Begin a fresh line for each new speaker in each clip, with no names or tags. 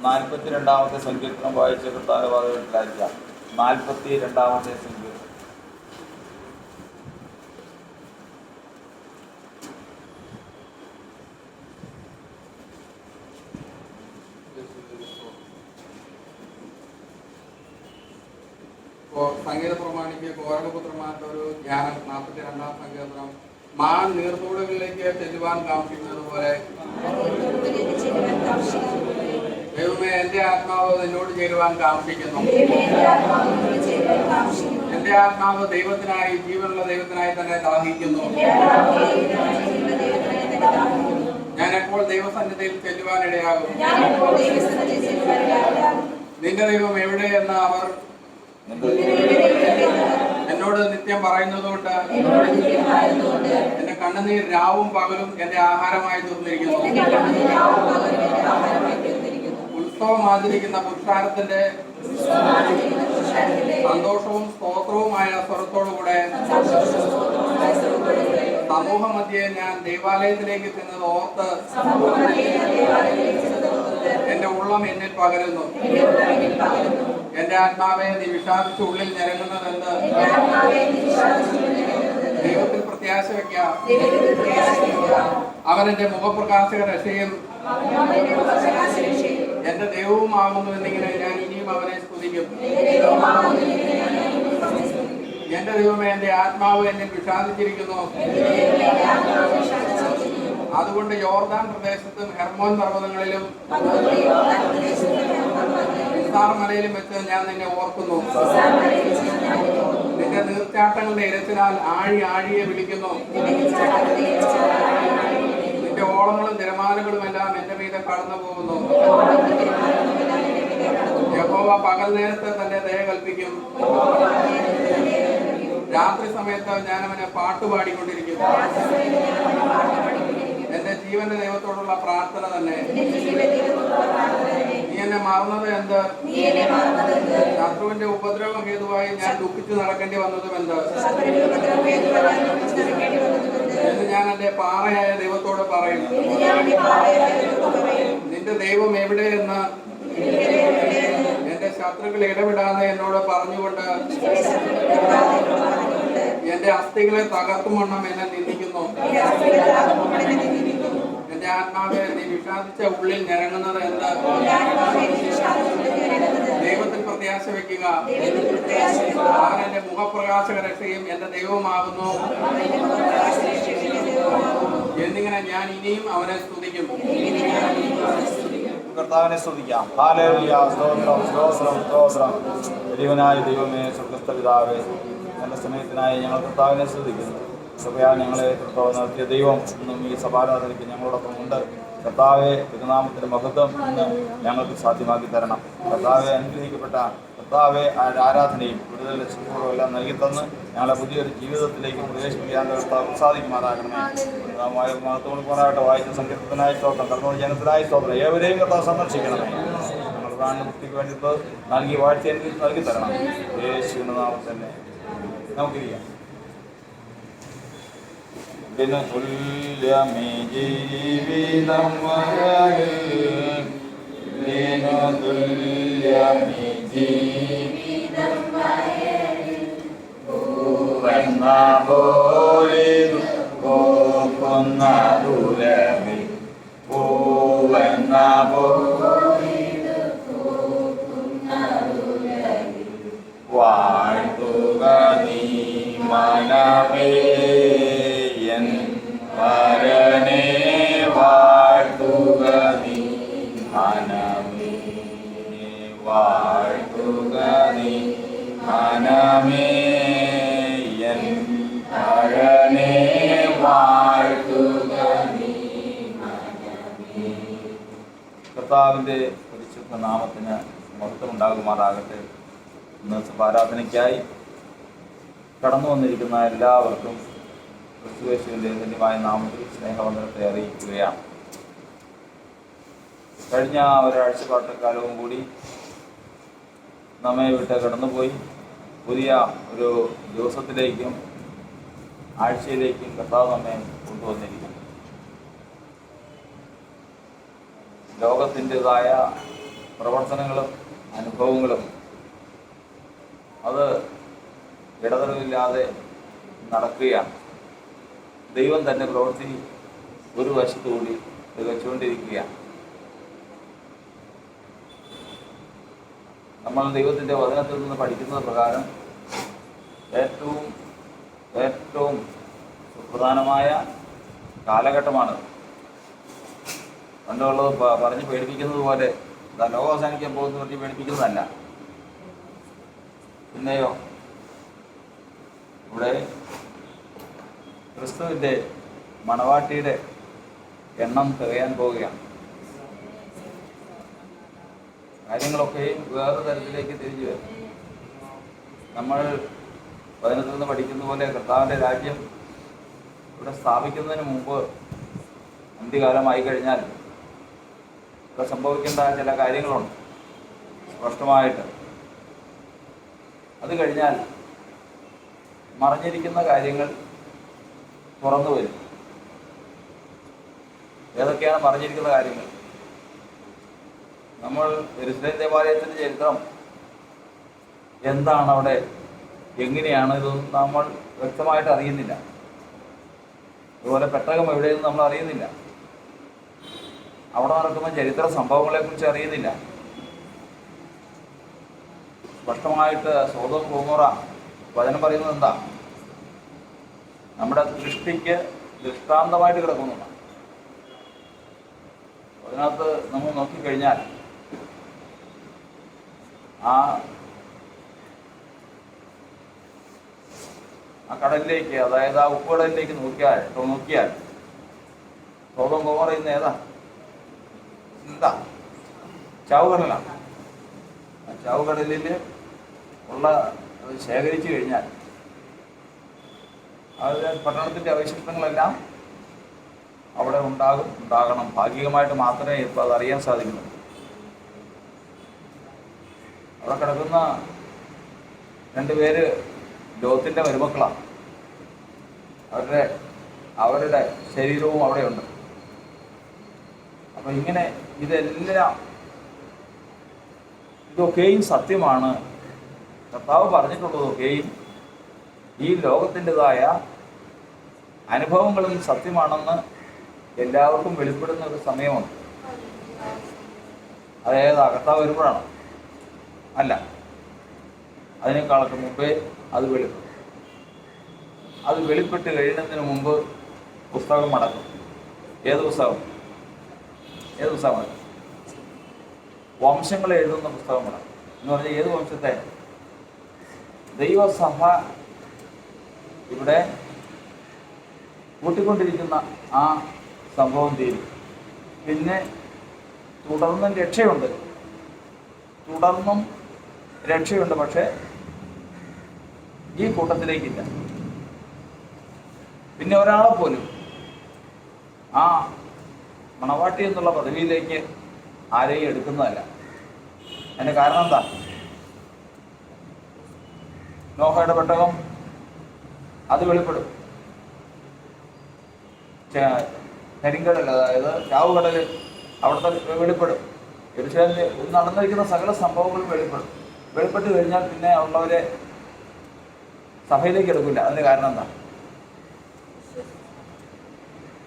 42-ാമത്തെ സങ്കീർത്തനം വായിച്ച കർത്താവിലായിരിക്കാം. 42-ാമത്തെ സങ്കീർത്തനം.
സംഗീത പ്രമാണിക്ക് കോരകപുത്രന്മാരുടെ ഒരു ധ്യാനം. 42-ാം സങ്കീർത്തനം. മാൻ നീർത്തോടുകളിലേക്ക് ചെല്ലുവാൻ കാക്ഷിക്കുന്നത് പോലെ ദൈവമേ, എന്റെ ആത്മാവ് നിന്നോട് ചേരുവാൻ കാക്ഷിക്കുന്നു. എന്റെ ആത്മാവ് ദൈവത്തിനായി, ജീവനുള്ള ദൈവത്തിനായി തന്നെ ദാഹിക്കുന്നു. ഞാൻ എപ്പോൾ ദൈവസന്നിധിയിൽ ചെല്ലുവാനിടയാകും? നിന്റെ ദൈവം എവിടെയെന്ന് അവർ എന്നോട് നിത്യം പറയുന്നതുകൊണ്ട് എന്റെ കണ്ണുനീർ രാവും പകലും എന്റെ ആഹാരമായി തീർന്നിരിക്കുന്നു. ഉത്സവം ആചരിക്കുന്ന പുരുഷാരത്തിന്റെ സന്തോഷവും സ്തോത്രവുമായ സ്വരത്തോടുകൂടെ സമൂഹമധ്യേ ഞാൻ ദേവാലയത്തിലേക്ക് ചെന്നത് ഓർത്ത് എന്റെ ഉള്ളം എന്നിൽ പകരുന്നു. എന്റെ ആത്മാവെ നീ വിഷാദിച്ച് ഉള്ളിൽ ഞരങ്ങുന്നത് എന്ത്? ദൈവത്തിൽ പ്രത്യാശ വയ്ക്കാം. അവൻ എന്റെ മുഖപ്രകാശക രക്ഷയും എന്റെ ദൈവവുമാകുന്നു എന്നിങ്ങനെ ഞാൻ ഇനിയും അവനെ സ്തുതിക്കും. എന്റെ ദൈവമേ, എന്റെ ആത്മാവ് എന്നെ വിഷാദിച്ചിരിക്കുന്നു. അതുകൊണ്ട് യോർദാൻ പ്രദേശത്തും ഹെർമോൻ പർവ്വതങ്ങളിലും മിസ്സാർ മലയിലും വെച്ച് ഞാൻ നിന്നെ ഓർക്കുന്നു. നിന്റെ നീർച്ചാട്ടങ്ങളുടെ ഇരച്ചിനാൽ ആഴി ആഴിയെ വിളിക്കുന്നു. നിന്റെ ഓളങ്ങളും തിരമാലകളുമെല്ലാം എന്റെ മീതെ കടന്നു പോകുന്നു. യഹോവ പകൽ നേരത്ത് തന്റെ ദയ കൽപ്പിക്കും. രാത്രി സമയത്ത് ഞാൻ അവനെ പാട്ടുപാടിക്കൊണ്ടിരിക്കും. എന്റെ ജീവന്റെ ദൈവത്തോടുള്ള പ്രാർത്ഥന തന്നെ. നീ എന്നെ മറന്നത് എന്ത്? ശത്രുവിന്റെ ഉപദ്രവം ഹേതുവായി ഞാൻ ദുഃഖിച്ചു നടക്കേണ്ടി വന്നതും എന്ത് എന്ന് ഞാൻ എന്റെ പാറയായ ദൈവത്തോട് പറയും. നിന്റെ ദൈവം എവിടെയെന്ന് എന്റെ ശത്രുക്കൾ ഇടപെടാതെ എന്നോട് പറഞ്ഞുകൊണ്ട് എന്റെ അസ്ഥികളെ തകർത്തുമണ്ണം എന്നെ നിന്ദിക്കുന്നു. എന്റെ ആത്മാവെ നീ വിഷാദിച്ച ഉള്ളിൽ ഞരങ്ങുന്നത് എന്ത്? ദൈവത്തിൽ പ്രത്യാശ വയ്ക്കുക. അവൻ എന്റെ മുഖപ്രകാശക രക്ഷയും എന്റെ ദൈവമാകുന്നു എന്നിങ്ങനെ ഞാൻ ഇനിയും അവനെ സ്തുതിക്കും.
കർത്താവിനെ സ്തുതിക്കാം. ഹല്ലേലൂയ. സ്തോത്രം സ്തോത്രം സ്തോത്രം. ദൈവനായ ദൈവമേ, സ്വർഗ്ഗസ്ഥ പിതാവേ, നല്ല സമയത്തിനായി ഞങ്ങൾ കർത്താവിനെ സ്തുതിക്കുന്നു. സഭയാൽ ഞങ്ങളെ നടത്തിയ ദൈവം ഇന്നും ഈ സഭാരാധനയ്ക്ക് ഞങ്ങളോടൊപ്പം ഉണ്ട്. കർത്താവെ, തിരുനാമത്തിന്റെ മഹത്വം ഇന്ന് ഞങ്ങൾക്ക് സാധ്യമാക്കി തരണം. കർത്താവെ, അനുഗ്രഹിക്കപ്പെട്ട കർത്താവെ, ആരാധനയും വിടുതൽ ലക്ഷ്യത്തോടും എല്ലാം നൽകി തന്ന് ഞങ്ങളെ പുതിയൊരു ജീവിതത്തിലേക്ക് പ്രവേശിപ്പിക്കാൻ കർത്താവ് സാധിക്കുമാറാകണമേ. മഹത്വം പോരാട്ടെ. വായിച്ച സങ്കീർത്തനായ സ്തോത്രം, കർത്താവ് ജനത്തിനായ സ്തോത്രം, ഏവരെയും കർത്താവ് സന്ദർശിക്കണമേ. ഞങ്ങൾ പ്രാണമുക്തിക്ക് വേണ്ടി നൽകി വാഴ്ച നൽകി തരണം. യേശുവിന്റെ നാമത്തിൽ തന്നെ നമുക്കിരിക്കാം. തുല്യമേ ജീവിതം തുല്യമേ ജീവിതം പൂവെന്ന പോലെ പോക്കുന്ന ദൂരമേ പൂവെന്ന പോലെ വാഴ്ത്തുക നീ മനമേ വരനെ വാഴ്ത്തുക നീ മനമേ വാഴ്ത്തുക നീ മനമേ വരനെ വാഴ്ത്തുക നീ മനമേ. കർത്താവിൻ്റെ പരിശുദ്ധ നാമത്തിന് മഹത്വം ഉണ്ടാകുമാറാകട്ടെ. ഇന്ന് ആരാധനയ്ക്കായി കടന്നു വന്നിരിക്കുന്ന എല്ലാവർക്കും ക്രിസ്തുയേശുവിന്റെ ധന്യമായ നാമത്തിൽ സ്നേഹവന്ദനത്തെ അറിയിക്കുകയാണ്. കഴിഞ്ഞ ഒരാഴ്ചക്കാലവും കൂടി നമ്മെ വിട്ട് കടന്നുപോയി പുതിയ ഒരു ദിവസത്തിലേക്കും ആഴ്ചയിലേക്കും കർത്താവ് നമ്മെ കൊണ്ടുവന്നിരിക്കുന്നു. ലോകത്തിൻ്റെതായ പ്രവർത്തനങ്ങളും അനുഭവങ്ങളും അത് ഇടതടവില്ലാതെ നടക്കുകയാണ്. ദൈവം തന്നെ പ്രവൃത്തി ഒരു വശത്തുകൂടി തികച്ചുകൊണ്ടിരിക്കുകയാണ്. നമ്മൾ ദൈവത്തിൻ്റെ വചനത്തിൽ നിന്ന് പഠിക്കുന്നത് പ്രകാരം ഏറ്റവും പ്രധാനമായ കാലഘട്ടമാണ്. പണ്ടുള്ളത് പറഞ്ഞ് പേടിപ്പിക്കുന്നത് പോലെ ലോകം അവസാനിക്കാൻ പോകുന്ന പറഞ്ഞ് പേടിപ്പിക്കുന്നതല്ല. പിന്നെയോ ഇവിടെ ക്രിസ്തുവിൻ്റെ മണവാട്ടിയുടെ എണ്ണം തികയാൻ പോവുകയാണ്. കാര്യങ്ങളൊക്കെയും വേറെ തരത്തിലേക്ക് തിരിച്ചു വരും. നമ്മൾ വചനത്തിൽ നിന്ന് പഠിക്കുന്ന പോലെ കർത്താവിൻ്റെ രാജ്യം ഇവിടെ സ്ഥാപിക്കുന്നതിന് മുമ്പ് അന്ത്യകാലമായി കഴിഞ്ഞാൽ ഇവിടെ സംഭവിക്കേണ്ട ചില കാര്യങ്ങളുണ്ട് സ്പഷ്ടമായിട്ട്. അത് കഴിഞ്ഞാൽ മറഞ്ഞിരിക്കുന്ന കാര്യങ്ങൾ തുറന്നു വരും. ഏതൊക്കെയാണ് മറഞ്ഞിരിക്കുന്ന കാര്യങ്ങൾ? നമ്മൾ യെരൂശലേം ദേവാലയത്തിൻ്റെ ചരിത്രം എന്താണ് അവിടെ, എങ്ങനെയാണ് ഇതൊന്നും നമ്മൾ വ്യക്തമായിട്ട് അറിയുന്നില്ല. അതുപോലെ പെട്ടകം എവിടെയെന്ന് നമ്മൾ അറിയുന്നില്ല. അവിടെ നടക്കുന്ന ചരിത്ര സംഭവങ്ങളെക്കുറിച്ച് അറിയുന്നില്ല. സ്പഷ്ടമായിട്ട് സോദോം ഗൊമോറ വചനം പറയുന്നത് എന്താ? നമ്മുടെ ദൃഷ്ടിക്ക് ദൃഷ്ടാന്തമായിട്ട് കിടക്കുന്നതാണ്. അതിനകത്ത് നമ്മൾ നോക്കിക്കഴിഞ്ഞാൽ ആ കടലിലേക്ക്, അതായത് ആ ഉപ്പുകടലിലേക്ക് നോക്കിയാൽ സോദോം ഗൊമോറ ഇന്ന് ഏതാ? എന്താ? ചാവുകടലാണ്. ആ ചാവുകടലിൽ ഉള്ള ശേഖരിച്ചു കഴിഞ്ഞാൽ അതിലെ പട്ടണത്തിൻ്റെ അവശിഷ്ടങ്ങളെല്ലാം അവിടെ ഉണ്ടാകണം. ഭാഗികമായിട്ട് മാത്രമേ ഇപ്പോൾ അത് അറിയാൻ സാധിക്കുന്നുള്ളൂ. അവിടെ കിടക്കുന്ന 2 പേര് ലോകത്തിൻ്റെ മരുമക്കളാണ്. അവരുടെ ശരീരവും അവിടെയുണ്ട്. അപ്പം ഇങ്ങനെ ഇതൊക്കെയും സത്യമാണ്. കർത്താവ് പറഞ്ഞിട്ടുള്ളതൊക്കെയും ഈ ലോകത്തിൻ്റെതായ അനുഭവങ്ങളും സത്യമാണെന്ന് എല്ലാവർക്കും വെളിപ്പെടുന്ന ഒരു സമയമുണ്ട്. അതായത് കർത്താവ് വരുമ്പോഴാണ്? അല്ല, അതിനേക്കാളൊക്കെ മുമ്പേ അത് വെളിപ്പെടും. അത് വെളിപ്പെട്ട് കഴിയുന്നതിന് മുമ്പ് പുസ്തകം മടക്കും. ഏത് പുസ്തകം മടക്കും? വംശങ്ങൾ എഴുതുന്ന പുസ്തകം മടക്കും. എന്ന് പറഞ്ഞാൽ ഏത് വംശത്തെ? ദൈവസഭ ഇവിടെ കൂട്ടിക്കൊണ്ടിരിക്കുന്ന ആ സംഭവം തീരും. പിന്നെ തുടർന്നും രക്ഷയുണ്ട്. പക്ഷേ ഈ കൂട്ടത്തിലേക്കില്ല. പിന്നെ ഒരാളെ പോലും ആ മണവാട്ടി എന്നുള്ള പദവിയിലേക്ക് ആരെയും എടുക്കുന്നതല്ല. അതിൻ്റെ കാരണം എന്താ? നോഹയുടെ പെട്ടകം അത് വെളിപ്പെടും. കരിങ്കടൽ, അതായത് ചാവുകടൽ, അവിടുത്തെ വെളിപ്പെടും. യെരൂശലേമിൽ നടന്നിരിക്കുന്ന സകല സംഭവങ്ങളും വെളിപ്പെട്ട് കഴിഞ്ഞാൽ പിന്നെ ഉള്ളവരെ സഭയിലേക്ക് എടുക്കില്ല. അതിന് കാരണം എന്താ?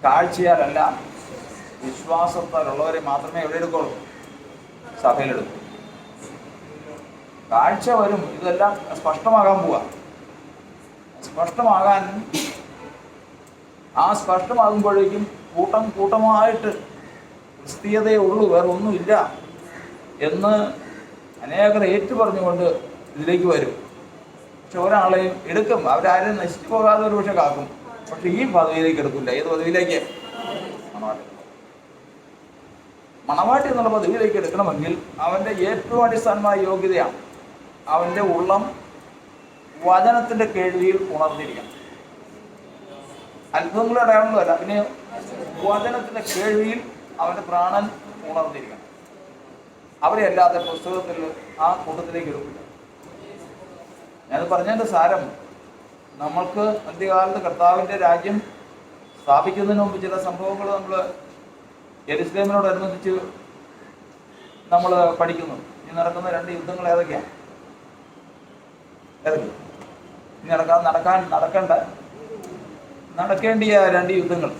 കാഴ്ചയാലല്ല, വിശ്വാസത്താലുള്ളവരെ മാത്രമേ എവിടെ എടുക്കുള്ളൂ? സഭയിലെടുക്കൂ. കാഴ്ച വരും, ഇതെല്ലാം സ്പഷ്ടമാകാൻ പോവാ. സ്പഷ്ടമാകുമ്പോഴേക്കും കൂട്ടമായിട്ട് ക്രിസ്തീയതയേ ഉള്ളൂ, വേറെ ഒന്നുമില്ല എന്ന് അനേകർ ഏറ്റുപറഞ്ഞുകൊണ്ട് ഇതിലേക്ക് വരും. പക്ഷെ ഒരാളെയും എടുക്കും. അവരാരും നശിച്ചു പോകാതെ ഒരു പക്ഷെ കാക്കും. പക്ഷെ ഈ പദവിയിലേക്ക് എടുക്കില്ല. ഏത് പദവിയിലേക്ക്? മണവാട്ടി എന്നുള്ള പദവിയിലേക്ക് എടുക്കണമെങ്കിൽ അവൻ്റെ ഏറ്റവും അടിസ്ഥാനമായ യോഗ്യതയാണ് അവൻ്റെ ഉള്ളം വചനത്തിൻ്റെ കേൾവിയിൽ ഉണർന്നിരിക്കണം. അത്ഭുതങ്ങളുടെ അടയാളങ്ങളല്ല, പിന്നെ വചനത്തിൻ്റെ കേൾവിയിൽ അവൻ്റെ പ്രാണൻ ഉണർന്നിരിക്കണം. അവരെ അല്ലാതെ പുസ്തകത്തിൽ ആ കൂട്ടത്തിലേക്ക് എടുക്കില്ല. ഞാനത് പറഞ്ഞതിൻ്റെ സാരം, നമ്മൾക്ക് അന്ത്യകാലത്ത് കർത്താവിൻ്റെ രാജ്യം സ്ഥാപിക്കുന്നതിന് മുമ്പ് ചില സംഭവങ്ങൾ നമ്മൾ യെരൂശലേമിനോടനുബന്ധിച്ച് നമ്മൾ പഠിക്കുന്നു. ഇനി നടക്കുന്ന 2 യുദ്ധങ്ങൾ ഏതൊക്കെയാണ്? ഇനി നടക്കേണ്ടിയ 2 യുദ്ധങ്ങൾ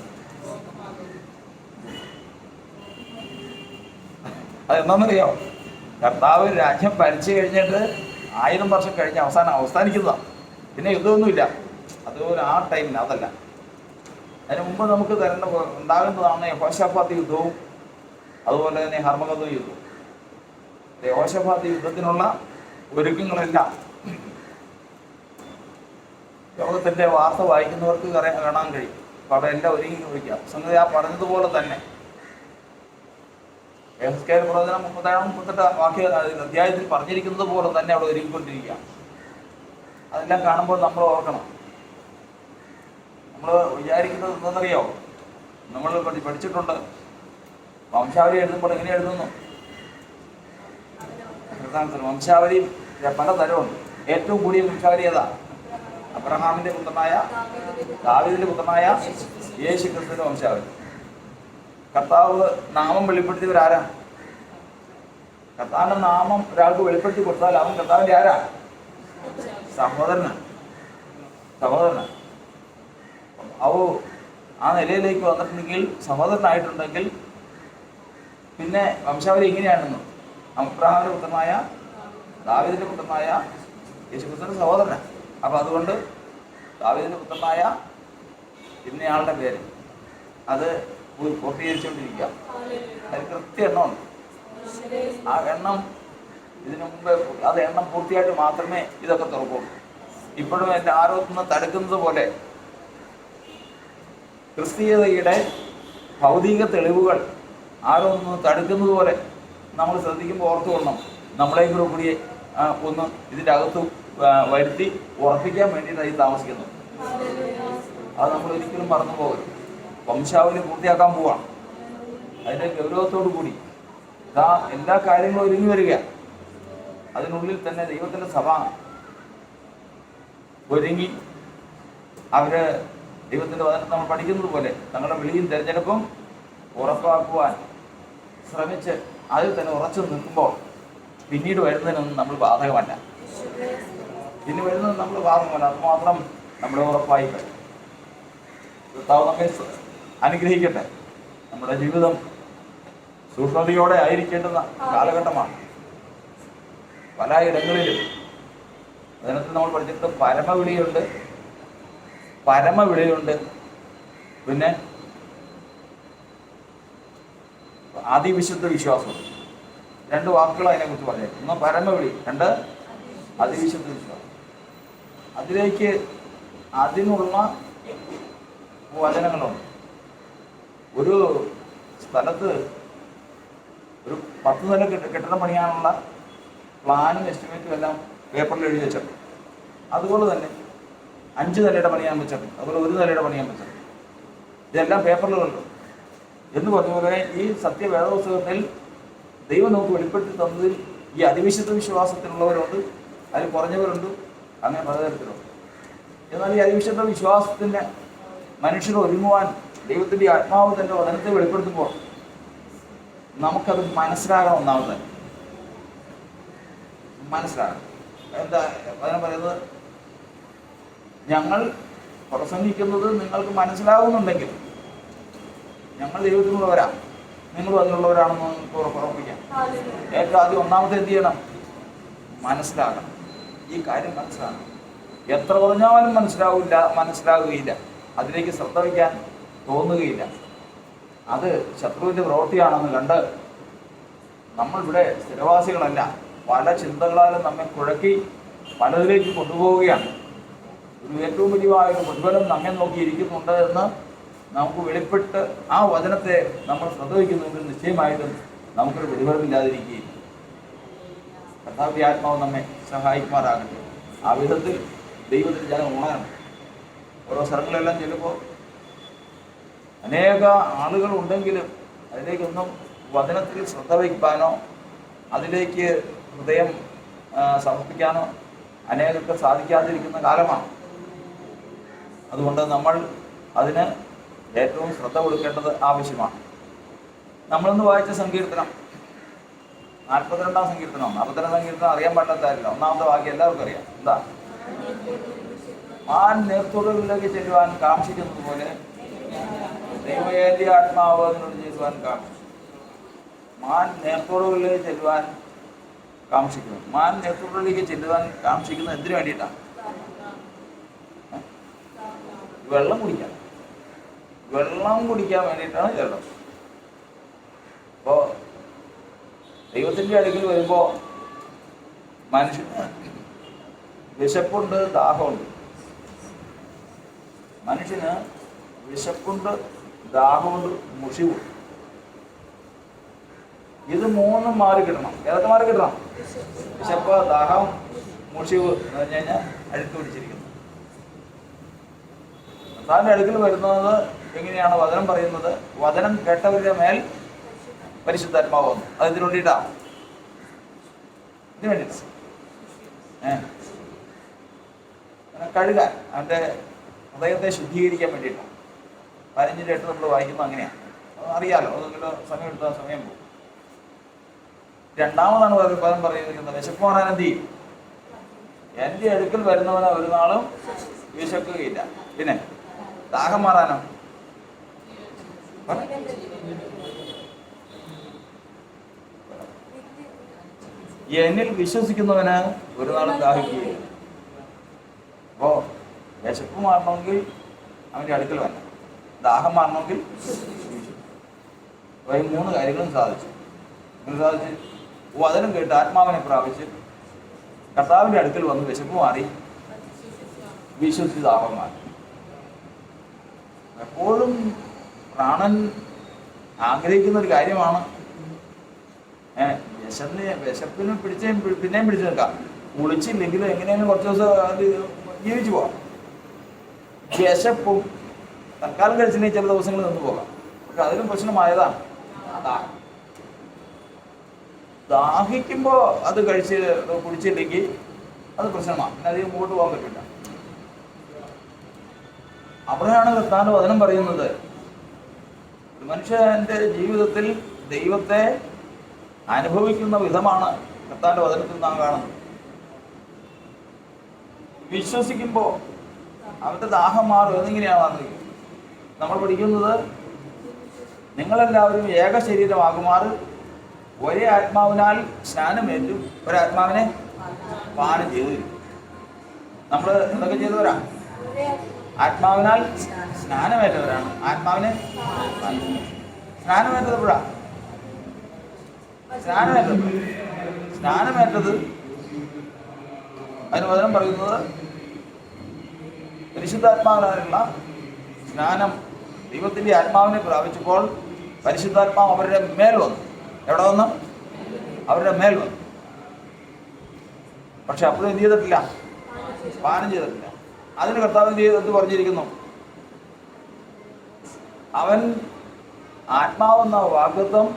അതെന്താണെന്നറിയാമോ? കർത്താവ് രാജ്യം ഭരിച്ചു കഴിഞ്ഞിട്ട് 1000 വർഷം കഴിഞ്ഞ് അവസാനിക്കുന്നതാണ്. പിന്നെ യുദ്ധമൊന്നുമില്ല. അതുപോലെ ആ ടൈമിൽ അതല്ല. അതിന് മുമ്പ് നമുക്ക് ഉണ്ടാകുന്നതാണ് യഹോശാഫാത്ത് യുദ്ധവും അതുപോലെ തന്നെ ഹർമഗദോൻ യുദ്ധവും. യഹോശാഫാത്ത് യുദ്ധത്തിനുള്ള ഒരുക്കങ്ങളെല്ലാം ലോകത്തിൻ്റെ വാർത്ത വായിക്കുന്നവർക്ക് കാണാൻ കഴിയും. അപ്പോൾ അവിടെ എല്ലാം ഒരുങ്ങി ഒഴിക്കാം. സംഗതി ആ പറഞ്ഞതുപോലെ തന്നെ യെഹെസ്കേൽ പ്രവചനം 37-38 അധ്യായത്തിൽ പറഞ്ഞിരിക്കുന്നത് പോലെ തന്നെ അവിടെ ഒരുങ്ങിക്കൊണ്ടിരിക്കുക. അതെല്ലാം കാണുമ്പോൾ നമ്മൾ ഓർക്കണം. നമ്മൾ വിചാരിക്കുന്നത് എന്തെന്നറിയോ? നമ്മൾ പഠിച്ചിട്ടുണ്ട്. വംശാവലി എഴുതുമ്പോൾ എങ്ങനെ എഴുതുന്നു? വംശാവലി പല തരമുണ്ട്. ഏറ്റവും കൂടിയ വംശാവലി ഏതാ? അബ്രഹാമിൻ്റെ പുത്രനായ ദാവീദിൻ്റെ പുത്രനായ യേശു ക്രിസ്തുവിൻ്റെ വംശാവലി. കർത്താവ് നാമം വെളിപ്പെടുത്തിയവരാരാ? കർത്താവിൻ്റെ നാമം ഒരാൾക്ക് വെളിപ്പെടുത്തി കൊടുത്താൽ അവൻ കർത്താവിൻ്റെ ആരാ? സഹോദരനാണ്. ആ നിലയിലേക്ക് വന്നിട്ടുണ്ടെങ്കിൽ, സഹോദരനായിട്ടുണ്ടെങ്കിൽ പിന്നെ വംശാവലി ഇങ്ങനെയാണെന്ന്. അബ്രഹാമിന്റെ പുത്രനായ ദാവീദിന്റെ പുത്രനായ യേശുക്രിസ്തുവിന്റെ സഹോദരനാണ്. അപ്പൊ അതുകൊണ്ട് ദാവീദിന്റെ പുത്രനായ ഇന്നയാളുടെ പേര് അത് പൂർത്തീകരിച്ചുകൊണ്ടിരിക്കുക. അതിൽ കൃത്യ എണ്ണമുണ്ട്. ആ എണ്ണം ഇതിനു മുമ്പ് എണ്ണം പൂർത്തിയായിട്ട് മാത്രമേ ഇതൊക്കെ തുറക്കുള്ളൂ. ഇപ്പോഴും എൻ്റെ ആരോപണം തടുക്കുന്നത് പോലെ ക്രിസ്തീയതയുടെ ഭൗതിക തെളിവുകൾ ആരോപണം തടുക്കുന്നത് പോലെ നമ്മൾ ശ്രദ്ധിക്കുമ്പോൾ ഓർത്തു കൊള്ളണം. നമ്മളെ കൂടി ഒന്ന് ഇതിൻ്റെ അകത്ത് വരുത്തി ഉറപ്പിക്കാൻ വേണ്ടിയിട്ടാണ് ഈ താമസിക്കുന്നത്. അത് നമ്മൾ ഒരിക്കലും മറന്നു പോകരുത്. വംശാവലി പൂർത്തിയാക്കാൻ പോവാണ്. അതിൻ്റെ ഗൗരവത്തോടു കൂടി എല്ലാ കാര്യങ്ങളും ഒരുങ്ങി വരിക. അതിനുള്ളിൽ തന്നെ ദൈവത്തിൻ്റെ സഭ ഒരുങ്ങി അവര് ദൈവത്തിൻ്റെ വചനം നമ്മൾ പഠിക്കുന്നത് പോലെ തങ്ങളുടെ വിളിയും തിരഞ്ഞെടുപ്പും ഉറപ്പാക്കുവാൻ ശ്രമിച്ച് അതിൽ തന്നെ ഉറച്ചു നിൽക്കുമ്പോൾ പിന്നീട് വരുന്നതിനൊന്നും നമ്മൾ ബാധകമല്ല. അതുമാത്രം നമ്മുടെ ഉറപ്പായി കഴിയും. കർത്താവ് നമ്മെ അനുഗ്രഹിക്കട്ടെ. നമ്മുടെ ജീവിതം സൂക്ഷ്മതയോടെ ആയിരിക്കേണ്ടുന്ന കാലഘട്ടമാണ്. പല ഇടങ്ങളിലും അതിനകത്ത് നമ്മൾ പഠിച്ചിട്ട് പരമവിളിയുണ്ട്, പിന്നെ അതിവിശുദ്ധ വിശ്വാസം. രണ്ട് വാക്കുകൾ അതിനെക്കുറിച്ച് പറഞ്ഞു. ഒന്ന് പരമവിളി, രണ്ട് അതിവിശുദ്ധ വിശ്വാസം. അതിനുള്ള വചനങ്ങളുണ്ട്. ഒരു സ്ഥലത്ത് ഒരു 10 നില കെട്ടിടം പണിയാനുള്ള പ്ലാനും എസ്റ്റിമേറ്റും എല്ലാം പേപ്പറിൽ എഴുതി വെച്ചിട്ടുണ്ട്. അതുപോലെ തന്നെ 5 നിലയുടെ പണിയാൻ വെച്ചിട്ടുണ്ട്, അതുപോലെ 1 നിലയുടെ പണിയാൻ വെച്ചിട്ടുണ്ട്. ഇതെല്ലാം പേപ്പറിലുണ്ട്. എന്ന് പറഞ്ഞ പോലെ ഈ സത്യവേദപുസ്തകത്തിൽ ദൈവം നമുക്ക് വെളിപ്പെടുത്തി തന്നതിൽ ഈ അതിവിശുദ്ധ വിശ്വാസത്തിലുള്ളവരുണ്ട്, അതിൽ കുറഞ്ഞവരുണ്ട്, അങ്ങനെ പലതരത്തിലുണ്ട്. എന്നാൽ ഈ അതിവിശുദ്ധ വിശ്വാസത്തിന് മനുഷ്യർ ഒരുങ്ങുവാൻ ദൈവത്തിൻ്റെ ആത്മാവ് തൻ്റെ വചനത്തെ വെളിപ്പെടുത്തുമ്പോൾ നമുക്കത് മനസ്സിലാകണം. ഒന്നാമത് മനസ്സിലാകണം. എന്താ വചനം പറയുന്നത്? ഞങ്ങൾ പ്രസംഗിക്കുന്നത് നിങ്ങൾക്ക് മനസ്സിലാകുന്നുണ്ടെങ്കിൽ ഞങ്ങൾ ദൈവത്തിനുള്ളവരാ, നിങ്ങളും അതിനുള്ളവരാണെന്ന് നിങ്ങൾക്ക് ഉറപ്പിക്കാം. ഏറ്റവും ആദ്യം ഒന്നാമത്തെ എന്ത് ചെയ്യണം? മനസ്സിലാകണം. ഈ കാര്യം മനസ്സിലാകണം. എത്ര പറഞ്ഞാലും മനസ്സിലാകുകയില്ല. അതിലേക്ക് ശ്രദ്ധ വയ്ക്കാൻ തോന്നുകയില്ല. അത് ശത്രുവിൻ്റെ പ്രവൃത്തിയാണെന്ന് കണ്ട് നമ്മളിവിടെ സ്ഥിരവാസികളല്ല. പല ചിന്തകളാലും നമ്മെ കുഴക്കി പലതിലേക്ക് കൊണ്ടുപോവുകയാണ്. ഒരു ഏറ്റവും വലിയൊരു മുൻബലം നമ്മെ നോക്കിയിരിക്കുന്നുണ്ട് എന്ന് നമുക്ക് വെളിപ്പെട്ട് ആ വചനത്തെ നമ്മൾ ശ്രദ്ധ വയ്ക്കുന്നുണ്ടെങ്കിൽ നിശ്ചയമായിട്ടും നമുക്കൊരു വെളിവരമില്ലാതിരിക്കുകയില്ല. കർത്താവിന്റെ ആത്മാവ് നമ്മെ സഹായിക്കുമാറാകട്ടെ. ആ വിധത്തിൽ ദൈവത്തിന് ജനം ഉണരണം. ഓരോ സ്ഥലങ്ങളിലെല്ലാം ചെല്ലുമ്പോൾ അനേക ആളുകൾ ഉണ്ടെങ്കിലും അതിലേക്കൊന്നും വചനത്തിൽ ശ്രദ്ധ വയ്ക്കാനോ അതിലേക്ക് ഹൃദയം സമർപ്പിക്കാനോ അനേകർക്ക് സാധിക്കാതിരിക്കുന്ന കാലമാണ്. അതുകൊണ്ട് നമ്മൾ അതിന് ഏറ്റവും ശ്രദ്ധ കൊടുക്കേണ്ടത് ആവശ്യമാണ്. നമ്മളൊന്ന് വായിച്ച സങ്കീർത്തനം 42-ാം സങ്കീർത്തനം. 42-ാം സങ്കീർത്തനം അറിയാൻ പാടില്ലാത്തല്ല. ഒന്നാമത്തെ വാക്യം എല്ലാവർക്കും അറിയാം. എന്താ? മാൻ നേർത്തുടലിലേക്ക് ചെല്ലുവാൻ കാക്ഷിക്കുന്നത് പോലെ ദൈവത്തിന്റെ ആത്മാവ് എന്നോട് ചെയ്യുവാൻ കാക്ഷിച്ചു. മാൻ നേർത്തുടലിലേക്ക് ചെല്ലുവാൻ കാക്ഷിക്കുന്നു. മാൻ നേർത്തുടലിലേക്ക് ചെല്ലുവാൻ കാക്ഷിക്കുന്നത് എന്തിനു വേണ്ടിയിട്ടാണ്? വെള്ളം കുടിക്കാൻ വേണ്ടിയിട്ടാണ് ചെല്ലുന്നത്. അപ്പോ ദൈവത്തിന്റെ അടുക്കൽ വരുമ്പോ മനുഷ്യന് വിശപ്പുണ്ട്, ദാഹമുണ്ട്. മനുഷ്യന് വിശപ്പുണ്ട്, ദാഹമുണ്ട്, മുഷിവുണ്ട്. ഇത് മൂന്നും മാറി കിട്ടണം. ഏതൊക്കെ മാറി കിട്ടണം? വിശപ്പ്, ദാഹം, മുഷിവ് എന്ന് പറഞ്ഞു കഴിഞ്ഞാൽ അഴുക്ക് പിടിച്ചിരിക്കുന്നത്. താൻ്റെ അടുക്കൽ വരുന്നത് എങ്ങനെയാണ് വചനം പറയുന്നത്? വചനം കേട്ടവരുടെ മേൽ പരിശുദ്ധാത്മാവ് വന്നു. അതിന് വേണ്ടിയിട്ടാണ്, ഇതിന് വേണ്ടിയിട്ട് കഴുകാൻ, അവൻ്റെ ഹൃദയത്തെ ശുദ്ധീകരിക്കാൻ വേണ്ടിയിട്ടാണ്. 15-8 നമ്മൾ വായിക്കുമ്പോൾ അങ്ങനെയാണ്. അറിയാലോ, അതെങ്കിലും സമയം എടുത്താൽ സമയം പോകും. രണ്ടാമതാണ് പദം പറയുന്നത്, വിശപ്പ് മാറാൻ എന്ത് ചെയ്യും? എൻ്റെ അടുക്കൽ വരുന്നവനെ ഒരു നാളും വിശക്കുകയില്ല. പിന്നെ ദാഹം മാറാനോ? എന്നിൽ വിശ്വസിക്കുന്നവന് ഒരു നാളും ദാഹിക്കുകയില്ല. അപ്പോൾ വിശപ്പ് മാറണമെങ്കിൽ അവൻ്റെ അടുക്കൽ വരണം, ദാഹം മാറണമെങ്കിൽ അപ്പോൾ ഈ 3 കാര്യങ്ങളും സാധിച്ചു. വചനം കേട്ട് ആത്മാവിനെ പ്രാപിച്ച് കർത്താവിൻ്റെ അടുക്കൽ വന്ന് വിശപ്പ് മാറി, വിശ്വസിച്ച് ദാഹം മാറി. എപ്പോഴും പ്രാണൻ ആഗ്രഹിക്കുന്ന ഒരു കാര്യമാണ് വിശപ്പിന് പിന്നെയും പിടിച്ചു നിൽക്കാം. കുളിച്ചില്ലെങ്കിലും എങ്ങനെയും കുറച്ച് ദിവസം അത് ജീവിച്ചു പോകാം. വിശപ്പും തൽക്കാലം കഴിച്ചില്ലെങ്കിൽ ചില ദിവസങ്ങളിൽ നിന്ന് പോകാം. പക്ഷെ അതിലും പ്രശ്നമായതാണ് ദാഹിക്കുമ്പോൾ അത് കുടിച്ചില്ലെങ്കിൽ അത് പ്രശ്നമാണ്. പിന്നെ അധികം മുമ്പോട്ട് പോകാൻ പറ്റില്ല. അവിടെയാണ് കർത്താവിന്റെ വചനം പറയുന്നത്, ഒരു മനുഷ്യന്റെ ജീവിതത്തിൽ ദൈവത്തെ അനുഭവിക്കുന്ന വിധമാണ് കർത്താവിന്റെ വചനത്തിൽ നാം കാണുന്നത്. വിശ്വസിക്കുമ്പോൾ അവന്റെ ദാഹം മാറും. എന്നിങ്ങനെയാണ് നമ്മൾ പഠിക്കുന്നത്, നിങ്ങളെല്ലാവരും ഏക ശരീരമാകുമാറ് ഒരേ ആത്മാവിനാൽ സ്നാനമേറ്റു ഒരാത്മാവിനെ പാനം ചെയ്തു. നമ്മൾ എന്തൊക്കെ ചെയ്തവരാ? ആത്മാവിനാൽ സ്നാനമേറ്റവരാണ്. ആത്മാവിനെ സ്നാനമേറ്റപ്പോഴാ സ്നാനമേറ്റത് അതിന് വചനം പറയുന്നത് പരിശുദ്ധാത്മാവിനാലുള്ള സ്നാനം. ദൈവത്തിൻ്റെ ആത്മാവിനെ പ്രാപിച്ചപ്പോൾ പരിശുദ്ധാത്മാവ് അവരുടെ മേൽ വന്നു. എവിടെ വന്നു? അവരുടെ മേൽ വന്നു. പക്ഷെ അപ്പോഴും എന്ത് ചെയ്തിട്ടില്ല? പാനം ചെയ്തിട്ടില്ല. അതിന് കർത്താവ് എന്ത് പറഞ്ഞിരിക്കുന്നു? അവൻ ആത്മാവെന്ന വാഗ്ദത്തം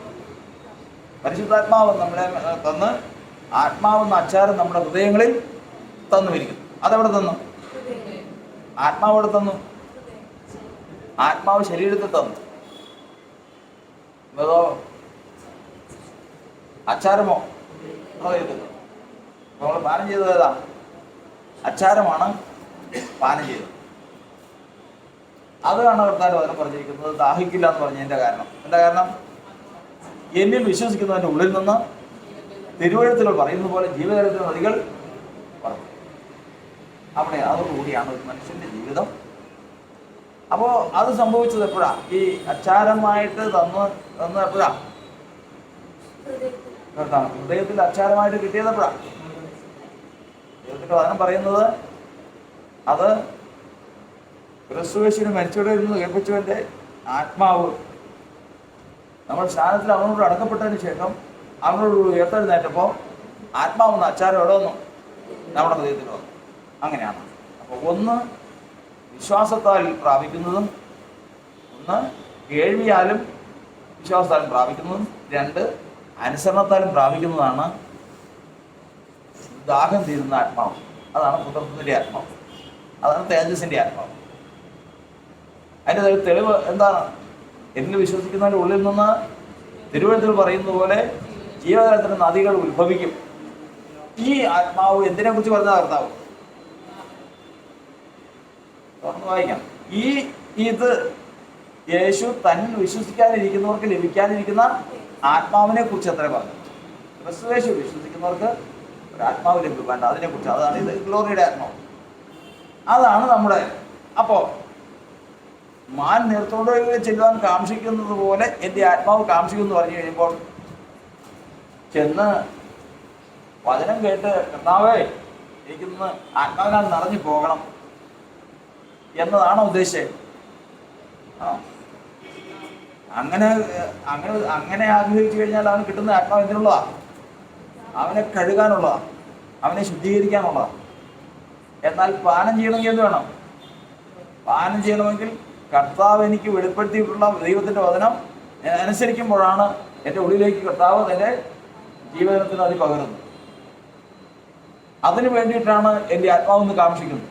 പരിശുദ്ധാത്മാവ് നമ്മളെ തന്ന് ആത്മാവെന്ന അച്ചാരം നമ്മുടെ ഹൃദയങ്ങളിൽ തന്നുമിരിക്കുന്നു. അതെവിടെ തന്നു? ആത്മാവ് എവിടെ തന്നു? ആത്മാവ് ശരീരത്തിൽ തന്നു. അതോ അച്ചാരമോ? നമ്മൾ പാനം ചെയ്തത് ഏതാ? അച്ചാരമാണ് പാനം ചെയ്തത്. അതാണ് കർത്താവ് വചനം പറഞ്ഞിരിക്കുന്നത് ദാഹിക്കില്ല എന്ന് പറഞ്ഞതിൻ്റെ കാരണം. എന്താ കാരണം? എന്നിൽ വിശ്വസിക്കുന്നതിൻ്റെ ഉള്ളിൽ നിന്ന് തിരുവഴുത്തിൽ പറയുന്നത് പോലെ ജീവജലത്തിലെ നദികൾ പറഞ്ഞു. അവിടെ അതോടുകൂടിയാണ് ഒരു മനുഷ്യൻ്റെ ജീവിതം. അപ്പോൾ അത് സംഭവിച്ചത് എപ്പോഴാണ്? ഈ അച്ചാരമായിട്ട് തന്ന എപ്പോഴാണ്? ഹൃദയത്തിൽ അച്ചാരമായിട്ട് കിട്ടിയത് എപ്പോഴാണ്? ദൈവത്തിൻ്റെ വചനം പറയുന്നത് അത് ക്രിസ്തുയേശുവിനെ മരിച്ചവരിൽ നിന്ന് കേൾപ്പിച്ചവൻ്റെ ആത്മാവ് നമ്മൾ സ്നാനത്തിൽ അവനോട് അടക്കപ്പെട്ടതിന് ശേഷം അവനോട് ഉയർത്തെഴുന്നേറ്റപ്പോൾ ആത്മാവെന്ന അച്ചാരം എവിടെ വന്നു? നമ്മുടെ ഹൃദയത്തിൽ വന്നു. അങ്ങനെയാണ്. അപ്പോൾ ഒന്ന് വിശ്വാസത്താൽ പ്രാപിക്കുന്നതും, ഒന്ന് കേൾവിയാലും വിശ്വാസത്താലും പ്രാപിക്കുന്നതും, 2 അനുസരണത്താലും പ്രാപിക്കുന്നതാണ് ദാഹം തീരുന്ന ആത്മാവ്. അതാണ് പുത്രത്വത്തിൻ്റെ ആത്മാവ്. അതാണ് തേജസ്സിൻ്റെ ആത്മാവ്. അതിൻ്റെ തെളിവ് എന്താണ്? എന്നിൽ വിശ്വസിക്കുന്നതിൻ്റെ ഉള്ളിൽ നിന്ന് തിരുവഴുത്തിൽ പറയുന്നത് പോലെ ജീവജലത്തിന് നദികൾ ഉത്ഭവിക്കും. ഈ ആത്മാവ് എന്തിനെ കുറിച്ച് പറഞ്ഞ കർത്താവ്? തുറന്ന് വായിക്കാം. ഇത് യേശു തന്നിൽ വിശ്വസിക്കാനിരിക്കുന്നവർക്ക് ലഭിക്കാനിരിക്കുന്ന ആത്മാവിനെ കുറിച്ച് എത്ര പറഞ്ഞു? ക്രിസ്തുയേശു വിശ്വസിക്കുന്നവർക്ക് ഒരു ആത്മാവ് ലഭിക്കേണ്ട അതിനെക്കുറിച്ച്. അതാണ് ഇത് ഗ്ലോറിയുടെ ആത്മാവ്. അതാണ് നമ്മുടെ. അപ്പോൾ മാൻ നീർത്തോടുകളിൽ ചെല്ലുവാൻ കാക്ഷിക്കുന്നത് പോലെ എൻ്റെ ആത്മാവ് കാക്ഷിക്കും എന്ന് പറഞ്ഞു കഴിയുമ്പോൾ ചെന്ന് വചനം കേട്ട് കർത്താവേ എനിക്കിന്ന് ആത്മാവിനാൽ നിറഞ്ഞു പോകണം എന്നതാണോ ഉദ്ദേശിച്ചത്? അങ്ങനെ ആഗ്രഹിച്ചു കഴിഞ്ഞാൽ അവന് കിട്ടുന്ന ആത്മാവ് എന്തിനുള്ളതാണ്? അവനെ കഴുകാനുള്ളതാണ്, അവനെ ശുദ്ധീകരിക്കാനുള്ളതാണ്. എന്നാൽ പാനം ചെയ്യണമെങ്കിൽ എന്ത് വേണം? പാനം ചെയ്യണമെങ്കിൽ കർത്താവ് എനിക്ക് വെളിപ്പെടുത്തിയിട്ടുള്ള ദൈവത്തിൻ്റെ വചനം അനുസരിക്കുമ്പോഴാണ് എൻ്റെ ഉള്ളിലേക്ക് കർത്താവ് തൻ്റെ ജീവജലത്തിന് അത് പകരുന്നത്. അതിനു വേണ്ടിയിട്ടാണ് എൻ്റെ ആത്മാവെന്ന് കാക്ഷിക്കുന്നത്.